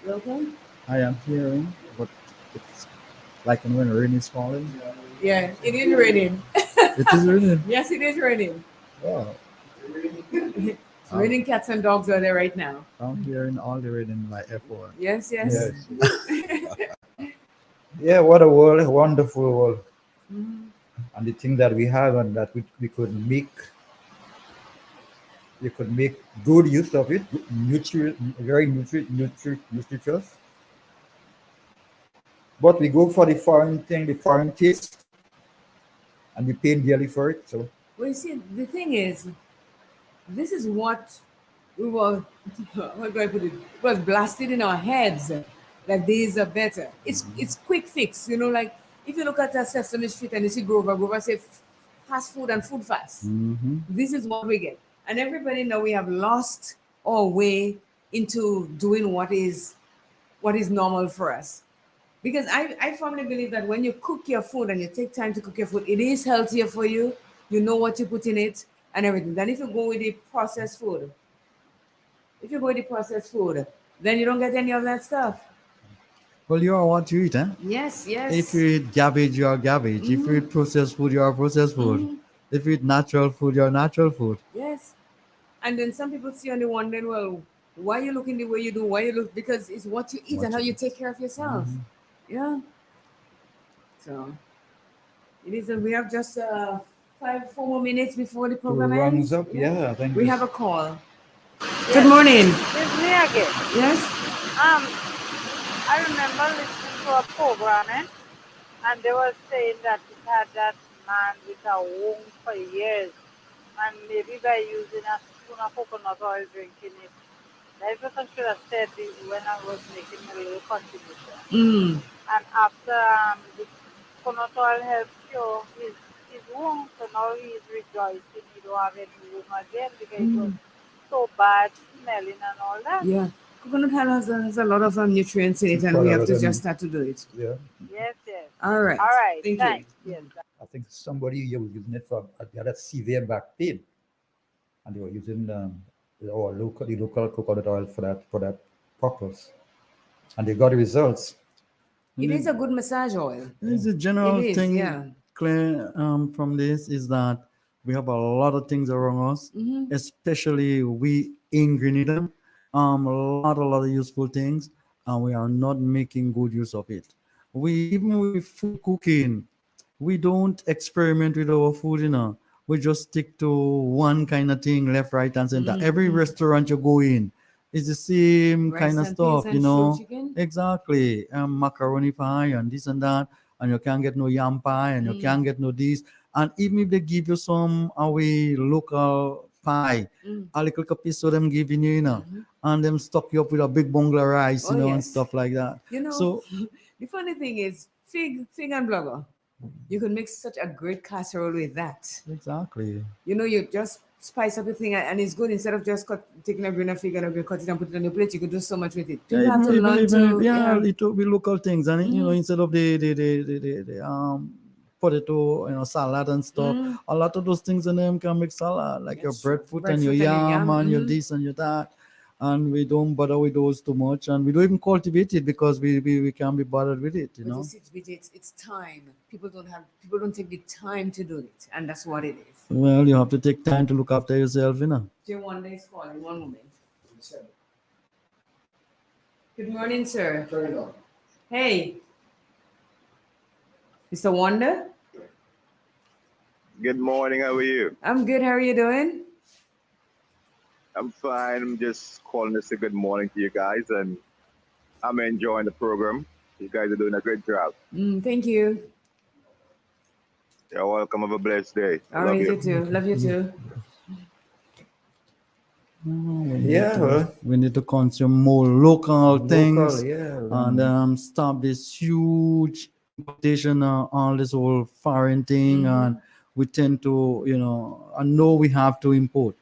You okay?
I am hearing, but it's like when rain is falling.
Yeah, it is raining.
It is raining.
Yes, it is raining.
Oh,
It's raining cats and dogs are there right now.
I'm hearing all the rain in my F1.
Yes, yes.
Yes. Yeah, what a world, a wonderful world.
Mhm.
And the thing that we have and that we could make, we could make good use of it, very nutritious. But we go for the foreign thing, the foreign taste, and we pay dearly for it. So
Well, you see, the thing is, this is what we were, how do I put it? It was blasted in our heads that these are better. It's quick fix, like if you look at a Sesame Street and you see Grover say fast food and food fast.
Mm-hmm.
This is what we get. And everybody know we have lost our way into doing what is normal for us. Because I firmly believe that when you cook your food and you take time to cook your food, it is healthier for you. You know what you put in it and everything. Then if you go with the processed food, then you don't get any of that stuff.
Well, you are what you eat, eh?
Yes, yes.
If you eat garbage, you are garbage. If you eat processed food, you are processed food. If you eat natural food, you are natural food.
Yes. And then some people see and they wonder, well, why you looking the way you do? Why you look? Because it's what you eat and how you take care of yourself. Yeah. So it is. We have just 4 more minutes before the program ends.
runs up, yeah, I think
We
this-
have a call. Good morning.
It's me again.
Yes.
I remember listening to a programming, and they were saying that it had that man with a womb for years, and maybe by using a spoon of coconut oil drinking it. That person should have said this when I was making a little contribution. And after the coconut oil helped cure his womb, so now he is rejoicing he don't have any womb again because it was so bad smelling and all that.
Yeah. Coconut oil has a lot of nutrients in it, and we have to just start to do it.
Yeah.
Yes, yes.
All right.
All right.
Thank
Thanks.
you.
Yes.
I think somebody here was using it for they had a severe back pain, and they were using the local coconut oil for that purpose, and they got the results.
It is a good massage oil.
It's a general
It is,
thing,
yeah.
Claire, from this is that we have a lot of things around us, especially we in Grenada, a lot of useful things, and we are not making good use of it. We even with food cooking, we don't experiment with our food, We just stick to one kind of thing, left, right, and center. Every restaurant you go in, it's the same
Rice
kind of
and
stuff,
peas and shrew chicken?
Exactly. Macaroni pie and this and that, and you can't get no yam pie, and you can't get no this. And even if they give you some away local pie, a little piece of them giving you, and them stock you up with a big bungalow rice,
Oh,
and
yes.
stuff like that. So
The funny thing is, fig and blubber. You can make such a great casserole with that.
exactly.
You just spice up the thing and it's good instead of just taking a grain of fig and cut it and put it on your plate. You could do so much with it. You have to learn to.
It will be local things, and instead of the potato, salad and stuff, a lot of those things in them can make salad, like your breadfruit and your yam and your this and your that. And we don't bother with those too much, and we don't even cultivate it because we can't be bothered with it,
But you see, it's time. People don't take the time to do it, and that's what it is.
Well, you have to take time to look after yourself,
Jay Wanda is calling. One moment. Good morning, sir. Hey, Mr. Wanda.
Good morning. How are you?
I'm good. How are you doing?
I'm fine. I'm just calling to say good morning to you guys, and I'm enjoying the program. You guys are doing a great job.
Thank you.
You're welcome. Have a blessed day.
All right, you too. Love you too.
We need to consume more local things,
yeah,
and stop this huge importation, all this whole foreign thing, and we tend to, I know we have to import,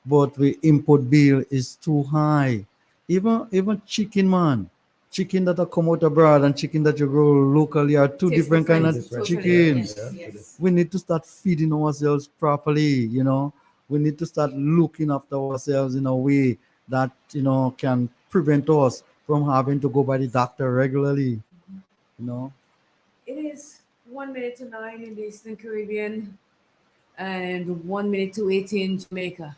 but the import bill is too high. Even chicken that are come out abroad and chicken that you grow locally are two different kind of chickens.
Yes.
We need to start feeding ourselves properly. We need to start looking after ourselves in a way that can prevent us from having to go by the doctor regularly. You know.
It is 1 minute to 9 in the Eastern Caribbean and 1 minute to 8 in Jamaica.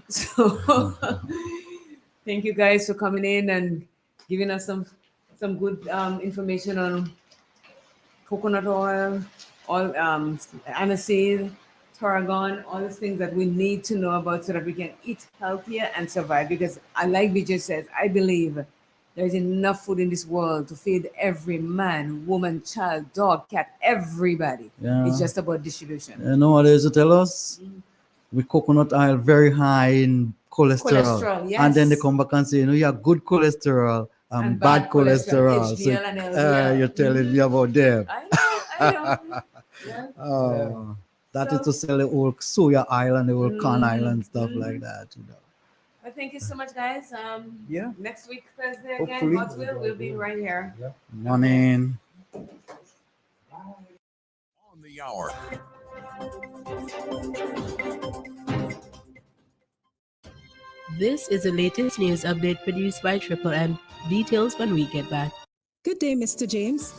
So thank you guys for coming in and giving us some good information on coconut oil, all aniseed, tarragon, all these things that we need to know about so that we can eat healthier and survive. Because I like BJ says, I believe there's enough food in this world to feed every man, woman, child, dog, cat, everybody.
Yeah.
It's just about distribution.
You know what they used to tell us? With coconut oil very high in cholesterol.
Cholesterol,
And then they
yes.
come back and say, you have good cholesterol and bad cholesterol. So,
HDL and LDL.
you're telling me about them.
I know. Yeah.
Oh, that is
So-
to sell the old soya oil and the old corn oil and stuff like that.
Well, thank you so much, guys.
Yeah.
Next week, Thursday
Hopefully.
again, Hotsville will be right here.
Morning.
On the hour.
This is the latest news update produced by Triple M. Details when we get back.
Good day, Mr. James.